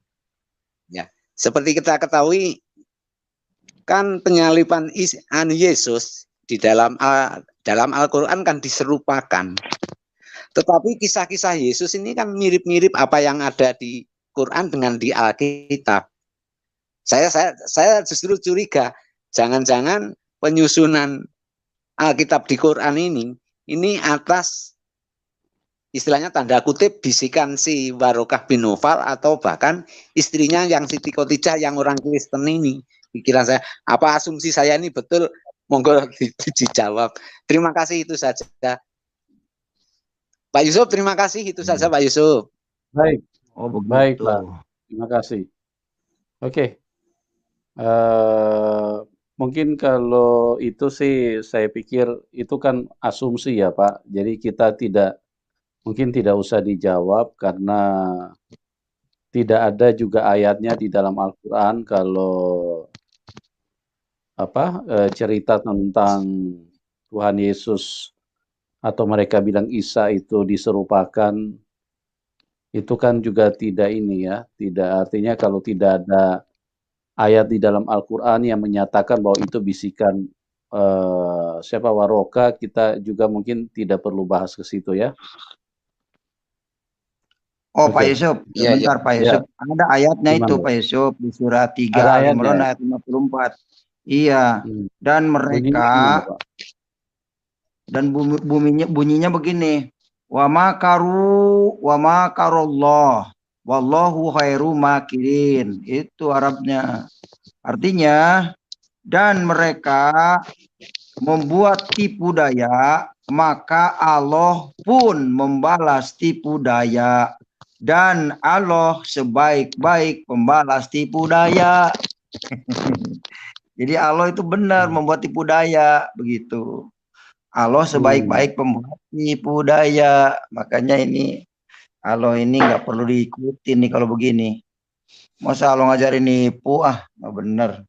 [SPEAKER 5] Ya, seperti kita ketahui kan penyaliban Yesus di dalam Al-Qur'an kan diserupakan. Tetapi kisah-kisah Yesus ini kan mirip-mirip apa yang ada di Quran dengan di Alkitab. Saya justru curiga, jangan-jangan penyusunan Alkitab di Quran ini atas istilahnya tanda kutip bisikan si Warokah bin Naufal atau bahkan istrinya yang Siti Khadijah yang orang Kristen ini. Pikiran saya, apa asumsi saya ini betul? Monggo dijawab. Terima kasih, itu saja. Pak Yusuf, terima kasih, itu saja Pak Yusuf.
[SPEAKER 1] Baik. Baik Pak. Terima kasih. Oke. Mungkin kalau itu sih saya pikir itu kan asumsi ya Pak. Jadi kita mungkin tidak usah dijawab karena tidak ada juga ayatnya di dalam Al-Quran kalau cerita tentang Tuhan Yesus atau mereka bilang Isa itu diserupakan, itu kan juga tidak tidak artinya kalau tidak ada ayat di dalam Al-Quran yang menyatakan bahwa itu bisikan siapa Waroka, kita juga mungkin tidak perlu bahas ke situ ya.
[SPEAKER 2] Pak Yusuf, sebentar Pak Yusuf. Ada ayatnya itu Pak Yusuf di surat 3 Al-Imran ayat 54. Iya. Dan mereka dan bunyinya begini. Wa makarullah wallahu khairu makirin. Itu Arabnya. Artinya dan mereka membuat tipu daya, maka Allah pun membalas tipu daya. Dan Allah sebaik-baik pembalas tipu daya. Jadi Allah itu benar membuat tipu daya, begitu. Allah sebaik-baik pembuat tipu daya. Makanya ini Allah ini nggak perlu diikuti nih kalau begini. Masa Allah ngajarin nipu, nggak benar.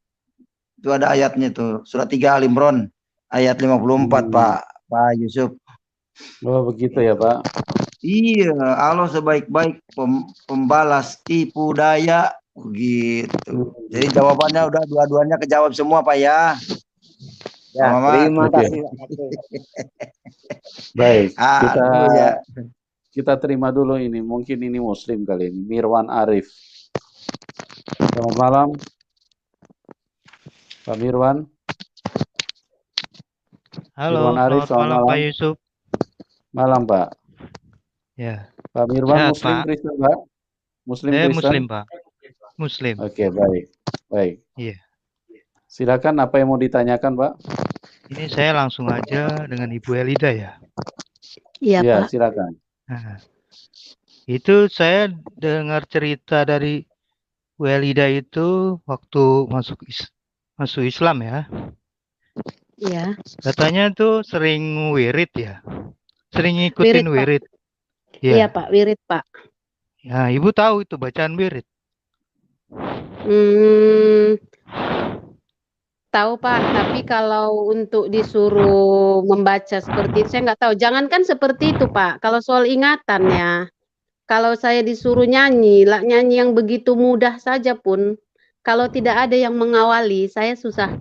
[SPEAKER 2] Itu ada ayatnya tuh, surat 3 Al-Imran ayat 54 Pak Yusuf.
[SPEAKER 1] Oh begitu ya Pak.
[SPEAKER 2] Iya, Allah sebaik-baik pembalas tipu daya, gitu. Jadi jawabannya udah dua-duanya kejawab semua Pak ya.
[SPEAKER 5] Ya, terima kasih.
[SPEAKER 1] Baik, kita terima dulu ini. Mungkin ini Muslim kali ini, Mirwan Arif. Selamat malam, Pak Mirwan.
[SPEAKER 7] Halo,
[SPEAKER 1] Mirwan Arif,
[SPEAKER 7] selamat malam Pak Yusuf.
[SPEAKER 1] Malam, Pak.
[SPEAKER 7] Ya,
[SPEAKER 1] Pak Mirwan
[SPEAKER 7] sehat,
[SPEAKER 1] Muslim
[SPEAKER 7] Pak.
[SPEAKER 1] Kristen, Pak? Muslim
[SPEAKER 7] Saya
[SPEAKER 1] Kristen?
[SPEAKER 7] Muslim, Pak. Muslim.
[SPEAKER 1] Oke, baik. Baik.
[SPEAKER 7] Iya.
[SPEAKER 1] Silakan apa yang mau ditanyakan, Pak?
[SPEAKER 7] Ini saya langsung aja dengan Ibu Elida ya.
[SPEAKER 3] Iya,
[SPEAKER 1] Ya,
[SPEAKER 3] Pak.
[SPEAKER 1] silakan.
[SPEAKER 7] Nah, itu saya dengar cerita dari Bu Elida itu waktu masuk Islam ya.
[SPEAKER 3] Iya.
[SPEAKER 7] Katanya tuh sering wirid ya. Sering ngikutin
[SPEAKER 3] Wirid, Pak.
[SPEAKER 7] wirid. Ya.
[SPEAKER 3] Iya, Pak. Wirid, Pak.
[SPEAKER 7] Ya, Ibu tahu itu bacaan wirid.
[SPEAKER 3] Tahu Pak, tapi kalau untuk disuruh membaca seperti itu, saya nggak tahu. Jangankan seperti itu Pak, kalau soal ingatan ya, kalau saya disuruh nyanyi, nyanyi yang begitu mudah saja pun, kalau tidak ada yang mengawali, saya susah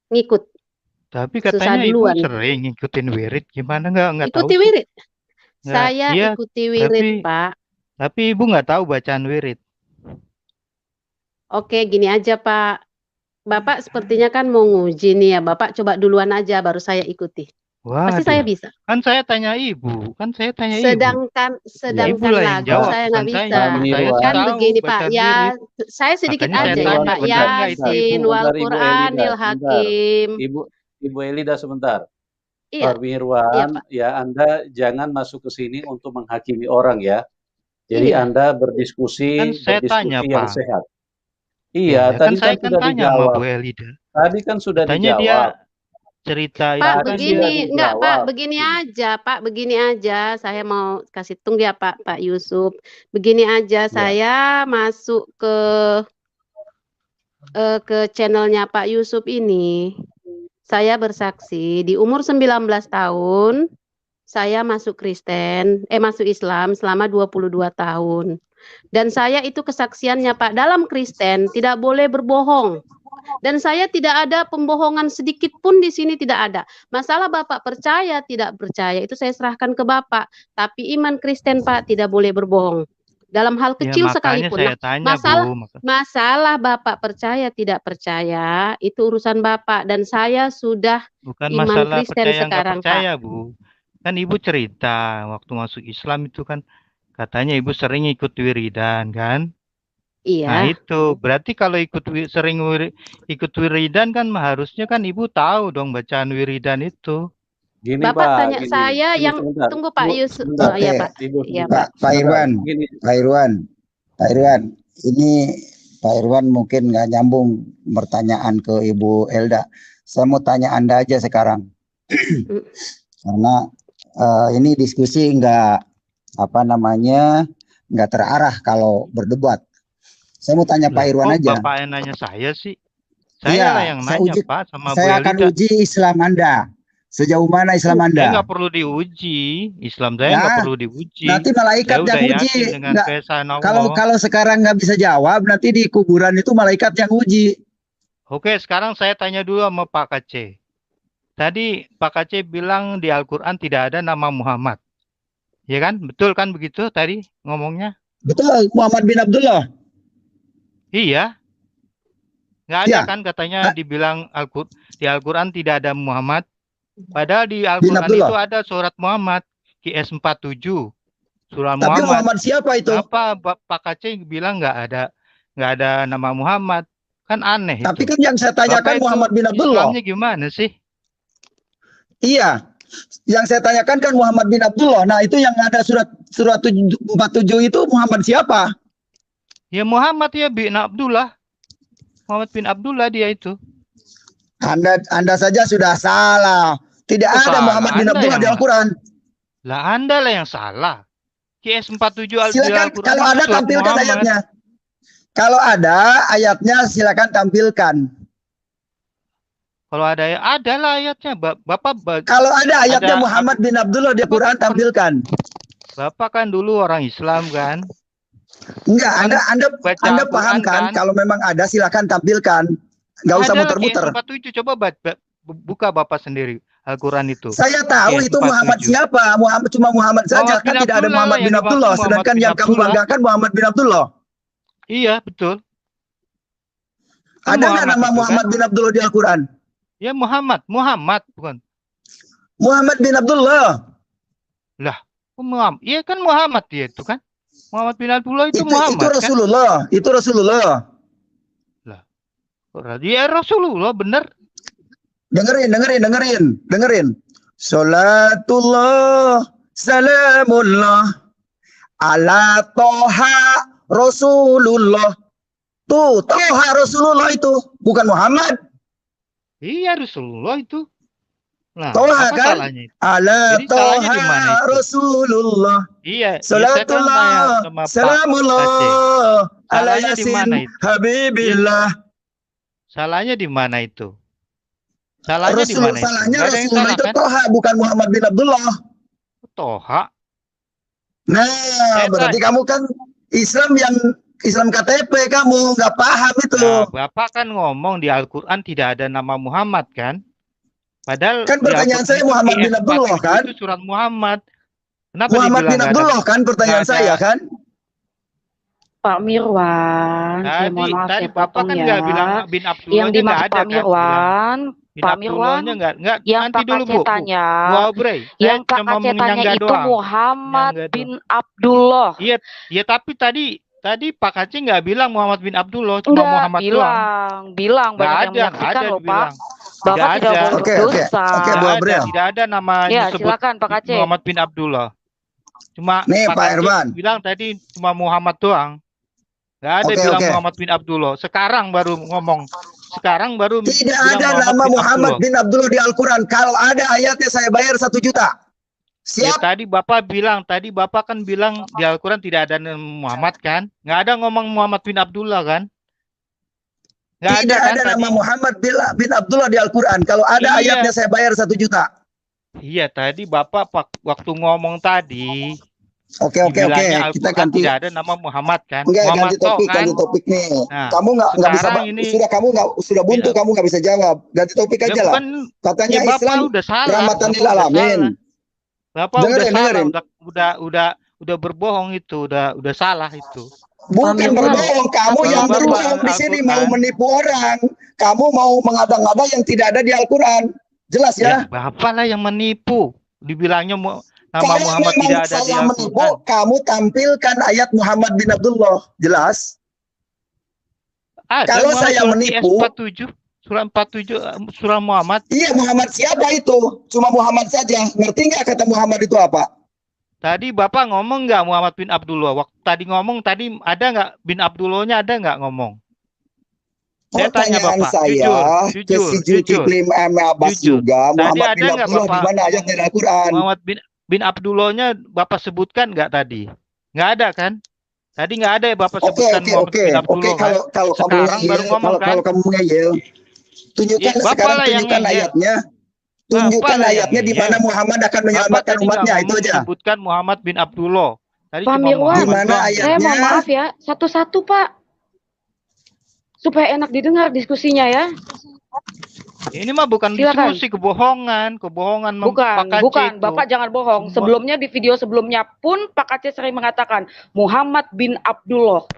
[SPEAKER 3] ngikut.
[SPEAKER 7] Tapi katanya Ibu sering ngikutin wirid, gimana nggak tahu?
[SPEAKER 3] Ikuti wirid.
[SPEAKER 7] Nggak,
[SPEAKER 3] Saya
[SPEAKER 7] iya,
[SPEAKER 3] ikuti wirid Pak.
[SPEAKER 7] Tapi Ibu nggak tahu bacaan wirid.
[SPEAKER 3] Oke, gini aja Pak. Bapak sepertinya kan mau nguji nih ya. Bapak coba duluan aja, baru saya ikuti.
[SPEAKER 7] Wah,
[SPEAKER 3] pasti saya bisa.
[SPEAKER 7] Kan saya tanya Ibu.
[SPEAKER 3] Sedangkan lagu saya nggak bisa. Kan begini Pak. Ya, saya sedikit aja ya Pak. Yasin, wal Qur'anil Hakim.
[SPEAKER 1] Ibu Elida sebentar.
[SPEAKER 3] Iya.
[SPEAKER 1] Pak Mirwan, ya Anda jangan masuk ke sini untuk menghakimi orang ya. Jadi Anda berdiskusi,
[SPEAKER 7] kan saya tanya,
[SPEAKER 1] yang
[SPEAKER 7] Pak.
[SPEAKER 1] sehat. Iya, tadi kan sudah dijawab. Tadi kan sudah dijawab.
[SPEAKER 7] Dia cerita
[SPEAKER 3] Pak, begini, enggak Pak, begini aja. Saya mau kasih tunggu ya Pak Yusuf. Begini aja, saya masuk ke channelnya Pak Yusuf ini. Saya bersaksi di umur 19 tahun saya masuk masuk Islam selama 22 tahun. Dan saya itu kesaksiannya Pak, dalam Kristen tidak boleh berbohong. Dan saya tidak ada pembohongan sedikit pun di sini, tidak ada. Masalah Bapak percaya tidak percaya itu saya serahkan ke Bapak. Tapi iman Kristen Pak tidak boleh berbohong. Dalam hal kecil sekalipun. Masalah Bapak percaya tidak percaya itu urusan Bapak, dan saya sudah
[SPEAKER 7] bukan
[SPEAKER 3] iman
[SPEAKER 7] masalah
[SPEAKER 3] Kristen
[SPEAKER 7] percaya
[SPEAKER 3] sekarang
[SPEAKER 7] percaya,
[SPEAKER 3] Pak.
[SPEAKER 7] Bu. Kan Ibu cerita waktu masuk Islam itu kan katanya Ibu sering ikut wiridan kan?
[SPEAKER 3] Iya.
[SPEAKER 7] Nah itu berarti kalau sering ikut wiridan kan harusnya kan Ibu tahu dong bacaan wiridan itu.
[SPEAKER 1] Gini,
[SPEAKER 3] Bapak
[SPEAKER 1] Pak,
[SPEAKER 3] tanya saya yang
[SPEAKER 1] sebentar.
[SPEAKER 3] tunggu Pak Yusuf.
[SPEAKER 2] Oh,
[SPEAKER 3] iya Pak.
[SPEAKER 2] Iya Pak Irwan. Ini Pak Irwan mungkin nggak nyambung pertanyaan ke Ibu Elda. Saya mau tanya Anda aja sekarang. Karena ini diskusi nggak terarah kalau berdebat. Saya mau tanya Pak Irwan aja.
[SPEAKER 7] Bapak yang nanya saya sih. Saya lah yang nanya Pak sama
[SPEAKER 2] saya akan uji Islam Anda. Sejauh mana Islam Anda?
[SPEAKER 7] Saya nggak perlu diuji. Islam saya nggak perlu diuji.
[SPEAKER 2] Nanti malaikat yang uji. Kalau sekarang nggak bisa jawab, nanti di kuburan itu malaikat yang uji.
[SPEAKER 7] Oke, sekarang saya tanya dulu sama Pak KC. Tadi Pak KC bilang di Al-Quran tidak ada nama Muhammad. Ya kan? Betul kan begitu tadi ngomongnya?
[SPEAKER 2] Betul, Muhammad bin Abdullah.
[SPEAKER 7] Iya. Nggak ada kan katanya dibilang di Al-Quran tidak ada Muhammad. Padahal di Al-Quran itu ada surat Muhammad, QS 47. Surat
[SPEAKER 2] Tapi
[SPEAKER 7] Muhammad
[SPEAKER 2] siapa itu?
[SPEAKER 7] Apa Pak KC bilang nggak ada nama Muhammad? Kan aneh.
[SPEAKER 2] Tapi kan yang saya tanyakan Muhammad bin Abdullah.
[SPEAKER 7] Islamnya gimana sih?
[SPEAKER 2] Iya, yang saya tanyakan kan Muhammad bin Abdullah. Nah itu yang ada surat 47 itu Muhammad siapa?
[SPEAKER 7] Ya Muhammad ya bin Abdullah. Muhammad bin Abdullah dia itu.
[SPEAKER 2] Anda saja sudah salah. Tidak ada Muhammad bin Abdullah di Al-Quran.
[SPEAKER 7] Lah Anda lah yang salah. QS 47
[SPEAKER 2] silakan, kalau ada tampilkan Muhammad. Ayatnya. Kalau ada ayatnya silakan tampilkan.
[SPEAKER 7] Kalau ada lah ayatnya, Bapak.
[SPEAKER 2] Kalau ada ayatnya Muhammad bin Abdullah di Quran tampilkan.
[SPEAKER 7] Bapak kan dulu orang Islam kan?
[SPEAKER 2] Enggak, Anda paham kan? Kalau memang ada silakan tampilkan. Nggak usah muter-muter.
[SPEAKER 7] Ayat 47 coba buka Bapak sendiri. Al-Quran itu.
[SPEAKER 2] Saya tahu itu Muhammad siapa, Muhammad cuma Muhammad saja, kan tidak ada Muhammad bin Abdullah, sedangkan yang kamu banggakan Muhammad bin Abdullah.
[SPEAKER 7] Iya, betul.
[SPEAKER 2] Ada nggak nama Muhammad bin Abdullah di Al-Quran?
[SPEAKER 7] Ya Muhammad bukan.
[SPEAKER 2] Muhammad bin Abdullah.
[SPEAKER 7] Lah, Muhammad. Iya kan Muhammad dia itu kan. Muhammad bin Abdullah itu Muhammad.
[SPEAKER 2] Itu Rasulullah, kan? Itu Rasulullah.
[SPEAKER 7] Lah. Dia Rasulullah bener.
[SPEAKER 2] Dengerin. Salatullah, salamullah ala Toha Rasulullah. Tuh, Toha Rasulullah itu, bukan Muhammad.
[SPEAKER 7] Iya, Rasulullah itu. Nah,
[SPEAKER 2] Toha kan? Ala Toha Rasulullah.
[SPEAKER 7] Iya.
[SPEAKER 2] Salatullah, salamullah ala Yasin Habibillah.
[SPEAKER 7] Salahnya di mana itu? Salahnya di mana?
[SPEAKER 2] Salahnya Rasulullah itu kan? Toha, bukan Muhammad bin Abdullah.
[SPEAKER 7] Toha.
[SPEAKER 2] Nah, berarti kamu kan Islam KTP, kamu nggak paham itu.
[SPEAKER 7] Nah, Bapak kan ngomong di Al-Quran tidak ada nama Muhammad kan? Padahal
[SPEAKER 2] kan pertanyaan saya Muhammad bin Abdullah kan?
[SPEAKER 7] Itu surat Muhammad. Kenapa
[SPEAKER 2] Muhammad bin Abdullah kan pertanyaan saya kan?
[SPEAKER 6] Pak Mirwan,
[SPEAKER 7] tadi Bapak kan nggak bilang bin Abdullah.
[SPEAKER 6] Yang dimaksud Pak Mirwan, Pak Mirwan, yang Pak Aceh tanya, yang Pak Aceh tanya itu Muhammad bin Abdullah.
[SPEAKER 7] Iya, tapi tadi Pak Aceh nggak bilang Muhammad bin Abdullah, cuma Muhammad
[SPEAKER 6] bilang banyak yang menyaksikan loh Pak. Bapak tidak boleh berdosa.
[SPEAKER 7] Tidak ada nama disebut Muhammad bin Abdullah. Cuma Pak Irwan bilang tadi cuma Muhammad doang. Nggak ada bilang Muhammad bin Abdullah. Sekarang baru ngomong.
[SPEAKER 2] Tidak ada nama Muhammad bin Abdullah di Al-Quran. Kalau ada ayatnya saya bayar 1 juta. Siap.
[SPEAKER 7] Ya, tadi Bapak kan bilang di Al-Quran tidak ada Muhammad kan? Nggak ada ngomong Muhammad bin Abdullah kan?
[SPEAKER 2] Tidak ada nama Muhammad bin Abdullah di Al-Quran. Kalau ada ayatnya saya bayar 1 juta.
[SPEAKER 7] Iya, tadi Bapak waktu ngomong tadi.
[SPEAKER 2] Oke. Kita ganti.
[SPEAKER 7] Tidak ada nama Muhammad kan?
[SPEAKER 2] Enggak,
[SPEAKER 7] Muhammad
[SPEAKER 2] ganti topik nih. Nah, kamu nggak bisa. Sudah buntu, kamu nggak bisa jawab. Ganti topik aja lah. Katanya Islam rahmatan lil alamin.
[SPEAKER 7] Bapak udah berbohong itu, udah salah itu.
[SPEAKER 2] Bukan berbohong, kamu yang berbohong di sini mau menipu orang. Kamu mau mengada-ngada yang tidak ada di Al-Quran. Jelas ya?
[SPEAKER 7] Bapak lah yang menipu. Dibilangnya nama Muhammad tidak ada di Al-Quran.
[SPEAKER 2] Kamu tampilkan ayat Muhammad bin Abdullah. Jelas? Kalau saya menipu,
[SPEAKER 7] Surah 47, surah Muhammad.
[SPEAKER 2] Iya, Muhammad siapa itu? Cuma Muhammad saja. Ngerti nggak kata Muhammad itu apa?
[SPEAKER 7] Tadi Bapak ngomong nggak Muhammad bin Abdullah? Waktu tadi ngomong, tadi ada nggak bin Abdullahnya, ada nggak ngomong? Saya tanya Bapak,
[SPEAKER 2] jujur. Zulkifli Abbas juga. Muhammad bin Abdullah di mana ayatnya di Al-Quran?
[SPEAKER 7] Muhammad bin Abdullahnya Bapak sebutkan nggak tadi? Nggak ada kan? Tadi nggak ada ya Bapak sebutkan Muhammad bin Abdullah.
[SPEAKER 2] Kalau kamu ngeyel, tunjukkan ayatnya. Tunjukkan ayatnya di mana Muhammad akan menyelamatkan umatnya, itu aja.
[SPEAKER 7] Sebutkan Muhammad bin Abdullah.
[SPEAKER 6] Tadi Pak Mirwan, saya mau maaf ya, satu-satu Pak. Supaya enak didengar diskusinya ya.
[SPEAKER 7] Ini mah bukan diskusi, kebohongan.
[SPEAKER 6] Bukan. Bapak jangan bohong. Sebelumnya di video sebelumnya pun Pak Aceh sering mengatakan Muhammad bin Abdullah.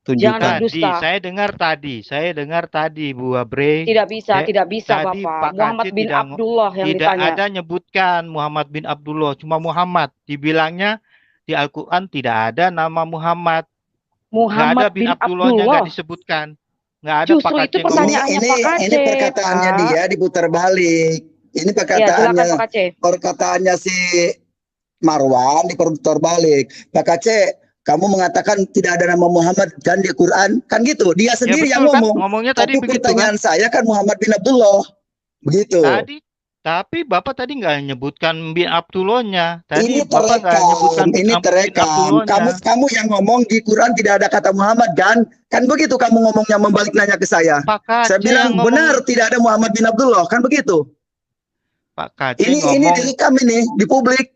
[SPEAKER 6] Jangan berdusta.
[SPEAKER 7] Saya dengar tadi Bu Abre.
[SPEAKER 6] Tidak bisa Bapak. Muhammad bin Abdullah yang ditanya.
[SPEAKER 7] Tidak ada nyebutkan Muhammad bin Abdullah, cuma Muhammad. Dibilangnya di Al-Quran tidak ada nama Muhammad.
[SPEAKER 6] Muhammad
[SPEAKER 7] bin Abdullahnya nggak disebutkan. Nggak ada.
[SPEAKER 6] Justru itu pertanyaannya Pak Aceh.
[SPEAKER 2] Ini perkataannya dia diputar balik. Ini perkataannya si Marwan diputar balik. Pak Aceh, kamu mengatakan tidak ada nama Muhammad kan di Quran, kan gitu. Dia sendiri yang ngomong.
[SPEAKER 7] Ngomongnya tadi begitu
[SPEAKER 2] pertanyaan saya kan Muhammad bin Abdullah. Begitu.
[SPEAKER 7] Tapi Bapak tadi nggak nyebutkan bin Abdullahnya.
[SPEAKER 2] Ini terekam. Kamu yang ngomong di Quran tidak ada kata Muhammad kan? Kan begitu kamu ngomongnya, membalik nanya ke saya. Saya bilang benar tidak ada Muhammad bin Abdullah, kan begitu?
[SPEAKER 7] Pak Kaceh
[SPEAKER 2] ini direkam ini di publik.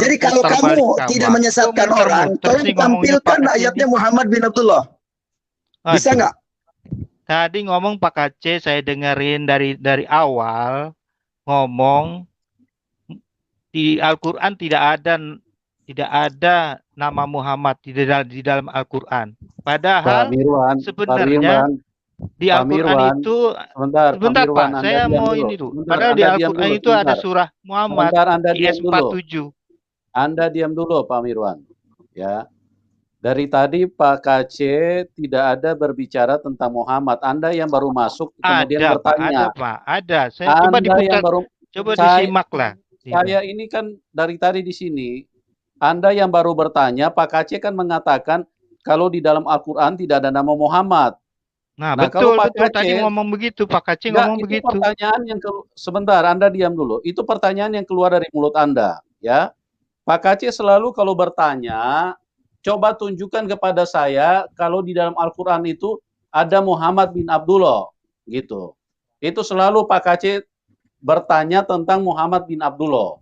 [SPEAKER 2] Jadi kalau kamu tidak menyesatkan orang, tolong tampilkan ayatnya Muhammad bin Abdullah. Bisa nggak?
[SPEAKER 7] Tadi ngomong Pak Aceh, saya dengerin dari awal. ngomong di Al-Qur'an tidak ada nama Muhammad di dalam Al-Qur'an. Padahal sebenarnya di Al-Qur'an itu sebentar Pak, saya mau ini dulu. Padahal di Al-Qur'an itu ada surah Muhammad di S47.
[SPEAKER 1] Anda diam dulu Pak Mirwan. Ya. Dari tadi Pak KC tidak ada berbicara tentang Muhammad. Anda yang baru masuk kemudian bertanya.
[SPEAKER 7] Ada Pak, ada. Saya coba diputar, coba disimak lah.
[SPEAKER 1] Saya ini kan dari tadi di sini. Anda yang baru bertanya, Pak KC kan mengatakan kalau di dalam Al-Quran tidak ada nama Muhammad.
[SPEAKER 7] Nah betul, kalau Pak betul. KC, tadi ngomong begitu, Pak KC ngomong begitu.
[SPEAKER 1] Pertanyaan yang sebentar, Anda diam dulu. Itu pertanyaan yang keluar dari mulut Anda, ya. Pak KC selalu kalau bertanya, coba tunjukkan kepada saya kalau di dalam Al-Quran itu ada Muhammad bin Abdullah, gitu. Itu selalu Pak KC bertanya tentang Muhammad bin Abdullah.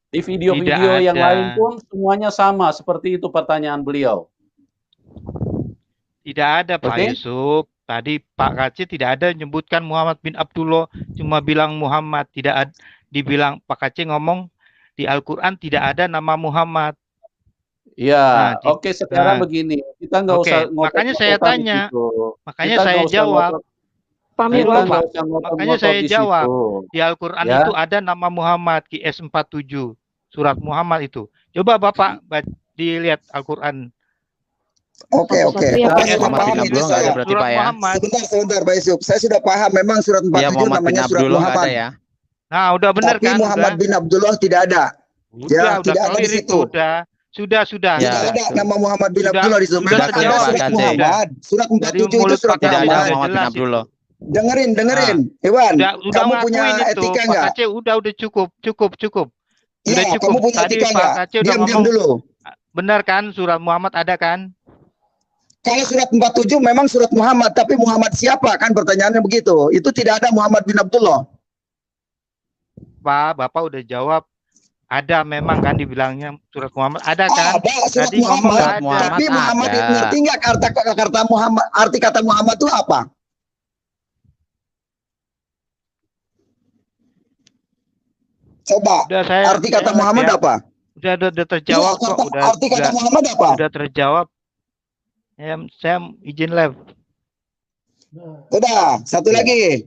[SPEAKER 1] Di video-video yang lain pun semuanya sama, seperti itu pertanyaan beliau.
[SPEAKER 7] Tidak ada Pak Yusuf. Tadi Pak KC tidak ada menyebutkan Muhammad bin Abdullah, cuma bilang Muhammad. Tidak ada, dibilang Pak KC ngomong di Al-Quran tidak ada nama Muhammad.
[SPEAKER 1] Ya, oke sekarang begini, kita nggak usah
[SPEAKER 7] makanya saya tanya, makanya saya jawab. Pak Mirwan, makanya saya jawab. Di Al-Quran itu ada nama Muhammad, QS 47, surat Muhammad itu. Coba Bapak dilihat Al-Quran.
[SPEAKER 2] Oke. Sebentar Pak Yusuf. Saya sudah paham memang surat 47 namanya surat Muhammad.
[SPEAKER 7] Ya. Nah, udah benar kan?
[SPEAKER 2] Tapi Muhammad bin Abdullah tidak ada.
[SPEAKER 7] Udah ada di situ. Sudah.
[SPEAKER 2] Tidak ada nama Muhammad bin Abdullah di situ. Memang ada surat Muhammad. Surat 47 itu surat Muhammad bin Abdullah. Dengerin, Iwan. Kamu punya etika nggak?
[SPEAKER 7] Pak Aceh udah cukup.
[SPEAKER 2] Iya, kamu punya etika nggak? Diam dulu.
[SPEAKER 7] Benar kan surat Muhammad ada kan?
[SPEAKER 2] Kalau surat 47 memang surat Muhammad, tapi Muhammad siapa kan pertanyaannya begitu. Itu tidak ada Muhammad bin Abdullah.
[SPEAKER 7] Pak, Bapak udah jawab. Ada memang kan dibilangnya surat Muhammad ada kan?
[SPEAKER 2] Ada surat
[SPEAKER 7] tadi
[SPEAKER 2] Muhammad. Tapi Muhammad ngerti nggak kata Muhammad? Arti kata Muhammad itu apa? Coba. Arti kata Muhammad apa?
[SPEAKER 7] Udah terjawab kok.
[SPEAKER 2] Arti kata Muhammad apa?
[SPEAKER 7] Udah terjawab. Saya izin live.
[SPEAKER 2] Udah, satu lagi.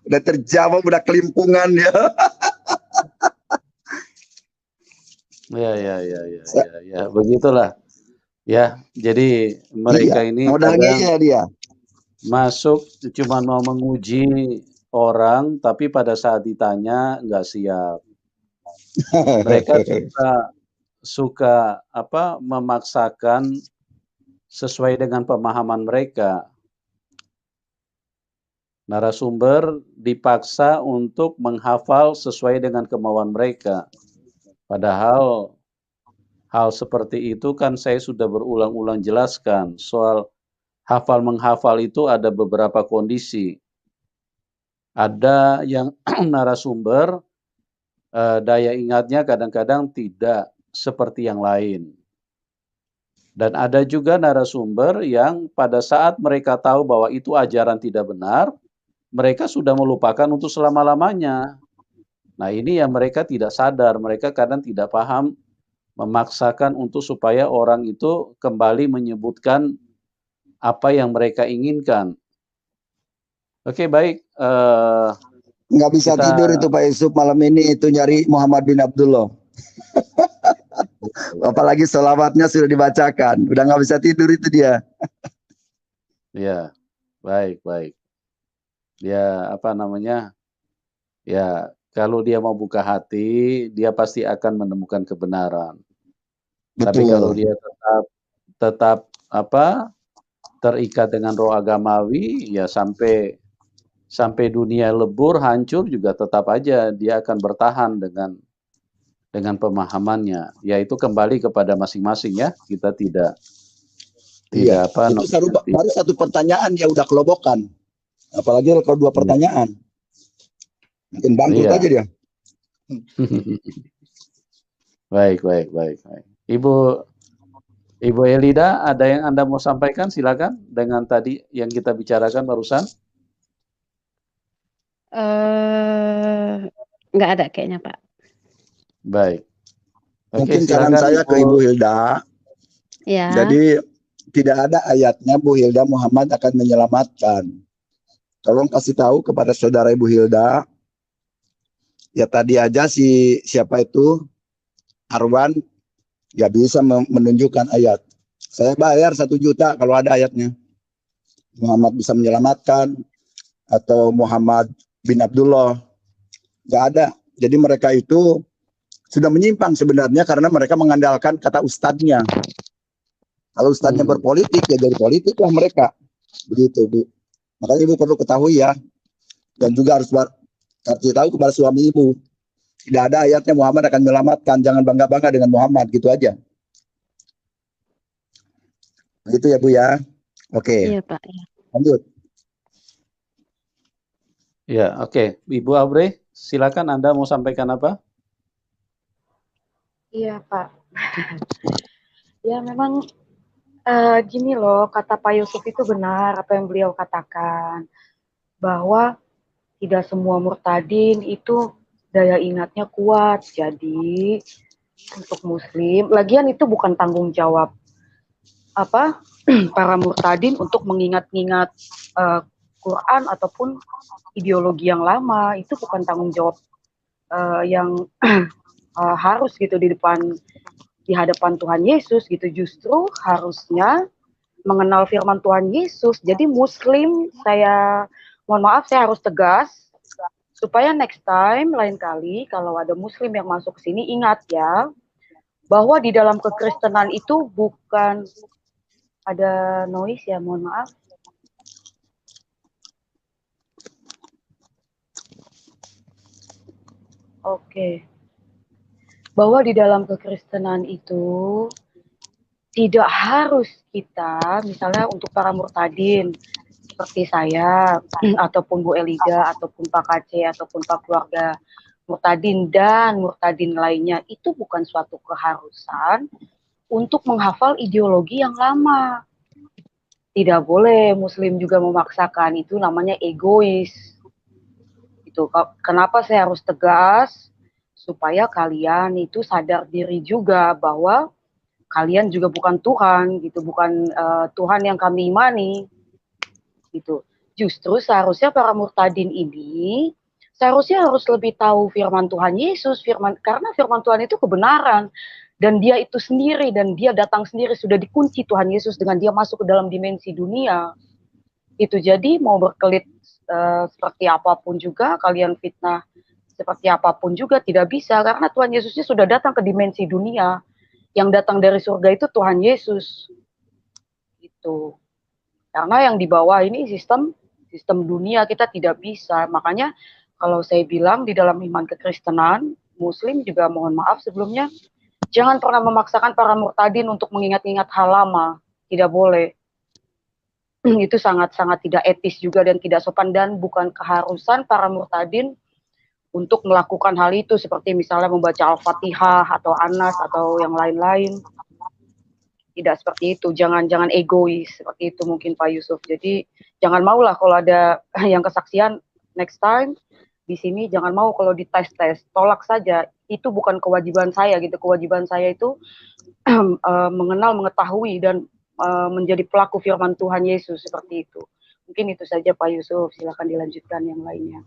[SPEAKER 2] Udah terjawab, udah kelimpungan ya.
[SPEAKER 1] Ya, begitulah. Ya, jadi mereka ini
[SPEAKER 2] dia
[SPEAKER 1] masuk cuma mau menguji orang, tapi pada saat ditanya nggak siap. Mereka suka memaksakan sesuai dengan pemahaman mereka. Narasumber dipaksa untuk menghafal sesuai dengan kemauan mereka. Padahal hal seperti itu kan saya sudah berulang-ulang jelaskan. Soal hafal menghafal itu ada beberapa kondisi. Ada yang narasumber daya ingatnya kadang-kadang tidak seperti yang lain. Dan ada juga narasumber yang pada saat mereka tahu bahwa itu ajaran tidak benar, mereka sudah melupakan untuk selama-lamanya. Nah ini yang mereka tidak sadar, mereka kadang tidak paham, memaksakan untuk supaya orang itu kembali menyebutkan apa yang mereka inginkan. Oke, baik.
[SPEAKER 2] Nggak bisa tidur itu Pak Yusuf malam ini itu nyari Muhammad bin Abdullah. Apalagi sholawatnya sudah dibacakan, udah nggak bisa tidur itu dia.
[SPEAKER 1] Ya, baik. Dia ya kalau dia mau buka hati, dia pasti akan menemukan kebenaran. Betul. Tapi kalau dia tetap terikat dengan roh agamawi, ya sampai dunia lebur, hancur juga tetap aja dia akan bertahan dengan pemahamannya. Yaitu kembali kepada masing-masing ya. Kita tidak
[SPEAKER 2] baru satu pertanyaan ya udah kelobokan. Apalagi kalau dua pertanyaan. Mungkin bangkrut aja dia.
[SPEAKER 1] Baik. Ibu Elida, ada yang Anda mau sampaikan? Silakan dengan tadi yang kita bicarakan barusan.
[SPEAKER 3] Nggak ada kayaknya, Pak.
[SPEAKER 1] Baik.
[SPEAKER 8] Mungkin saran saya ke Ibu Hilda.
[SPEAKER 3] Ya.
[SPEAKER 8] Jadi tidak ada ayatnya Bu Hilda Muhammad akan menyelamatkan. Tolong kasih tahu kepada saudara Ibu Hilda. Ya tadi aja siapa itu Arwan nggak bisa menunjukkan ayat. Saya bayar 1 juta kalau ada ayatnya. Muhammad bisa menyelamatkan atau Muhammad bin Abdullah. Nggak ada. Jadi mereka itu sudah menyimpang sebenarnya karena mereka mengandalkan kata ustadznya. Kalau ustadznya berpolitik, ya dari politik lah mereka. Begitu, Bu. Makanya Ibu perlu ketahui ya. Dan juga harus kasih tahu kepada suami Ibu. Tidak ada ayatnya Muhammad akan menyelamatkan. Jangan bangga-bangga dengan Muhammad. Gitu aja. Begitu ya, Bu ya. Oke.
[SPEAKER 3] Iya, Pak.
[SPEAKER 8] Lanjut.
[SPEAKER 1] Ya, oke. Ibu Abre, silakan Anda mau sampaikan apa?
[SPEAKER 6] Iya, Pak. Ya, memang gini loh, kata Pak Yusuf itu benar apa yang beliau katakan. Bahwa tidak semua murtadin itu daya ingatnya kuat. Jadi, untuk muslim, lagian itu bukan tanggung jawab para murtadin untuk mengingat-ingat Quran ataupun ideologi yang lama. Itu bukan tanggung jawab yang harus gitu di hadapan Tuhan Yesus gitu. Justru harusnya mengenal firman Tuhan Yesus. Jadi muslim, mohon maaf saya harus tegas supaya next time, lain kali kalau ada muslim yang masuk ke sini, ingat ya bahwa di dalam kekristenan itu bukan ada noise ya, mohon maaf. Oke. Bahwa di dalam kekristenan itu tidak harus kita, misalnya untuk para murtadin seperti saya, ataupun Bu Elida, ataupun Pak KC, ataupun Pak keluarga murtadin dan murtadin lainnya, itu bukan suatu keharusan untuk menghafal ideologi yang lama. Tidak boleh muslim juga memaksakan, itu namanya egois. Itu kenapa saya harus tegas? Supaya kalian itu sadar diri juga bahwa kalian juga bukan Tuhan gitu, bukan Tuhan yang kami imani gitu. Justru seharusnya para murtadin ini seharusnya harus lebih tahu firman Tuhan Yesus, karena firman Tuhan itu kebenaran dan dia itu sendiri dan dia datang sendiri, sudah dikunci Tuhan Yesus dengan dia masuk ke dalam dimensi dunia. Itu jadi mau berkelit seperti apapun juga, kalian fitnah seperti apapun juga tidak bisa, karena Tuhan Yesusnya sudah datang ke dimensi dunia. Yang datang dari surga itu Tuhan Yesus. Gitu. Karena yang di bawah ini sistem dunia kita tidak bisa. Makanya kalau saya bilang di dalam iman kekristenan, muslim juga mohon maaf sebelumnya, jangan pernah memaksakan para murtadin untuk mengingat-ingat hal lama. Tidak boleh. Itu sangat-sangat tidak etis juga dan tidak sopan, dan bukan keharusan para murtadin untuk melakukan hal itu, seperti misalnya membaca Al-Fatihah atau Anas atau yang lain-lain. Tidak seperti itu, jangan egois seperti itu mungkin Pak Yusuf. Jadi jangan maulah kalau ada yang kesaksian next time di sini, jangan mau kalau dites, tolak saja. Itu bukan kewajiban saya gitu. Kewajiban saya itu mengenal, mengetahui dan menjadi pelaku firman Tuhan Yesus seperti itu. Mungkin itu saja Pak Yusuf, silakan dilanjutkan yang lainnya.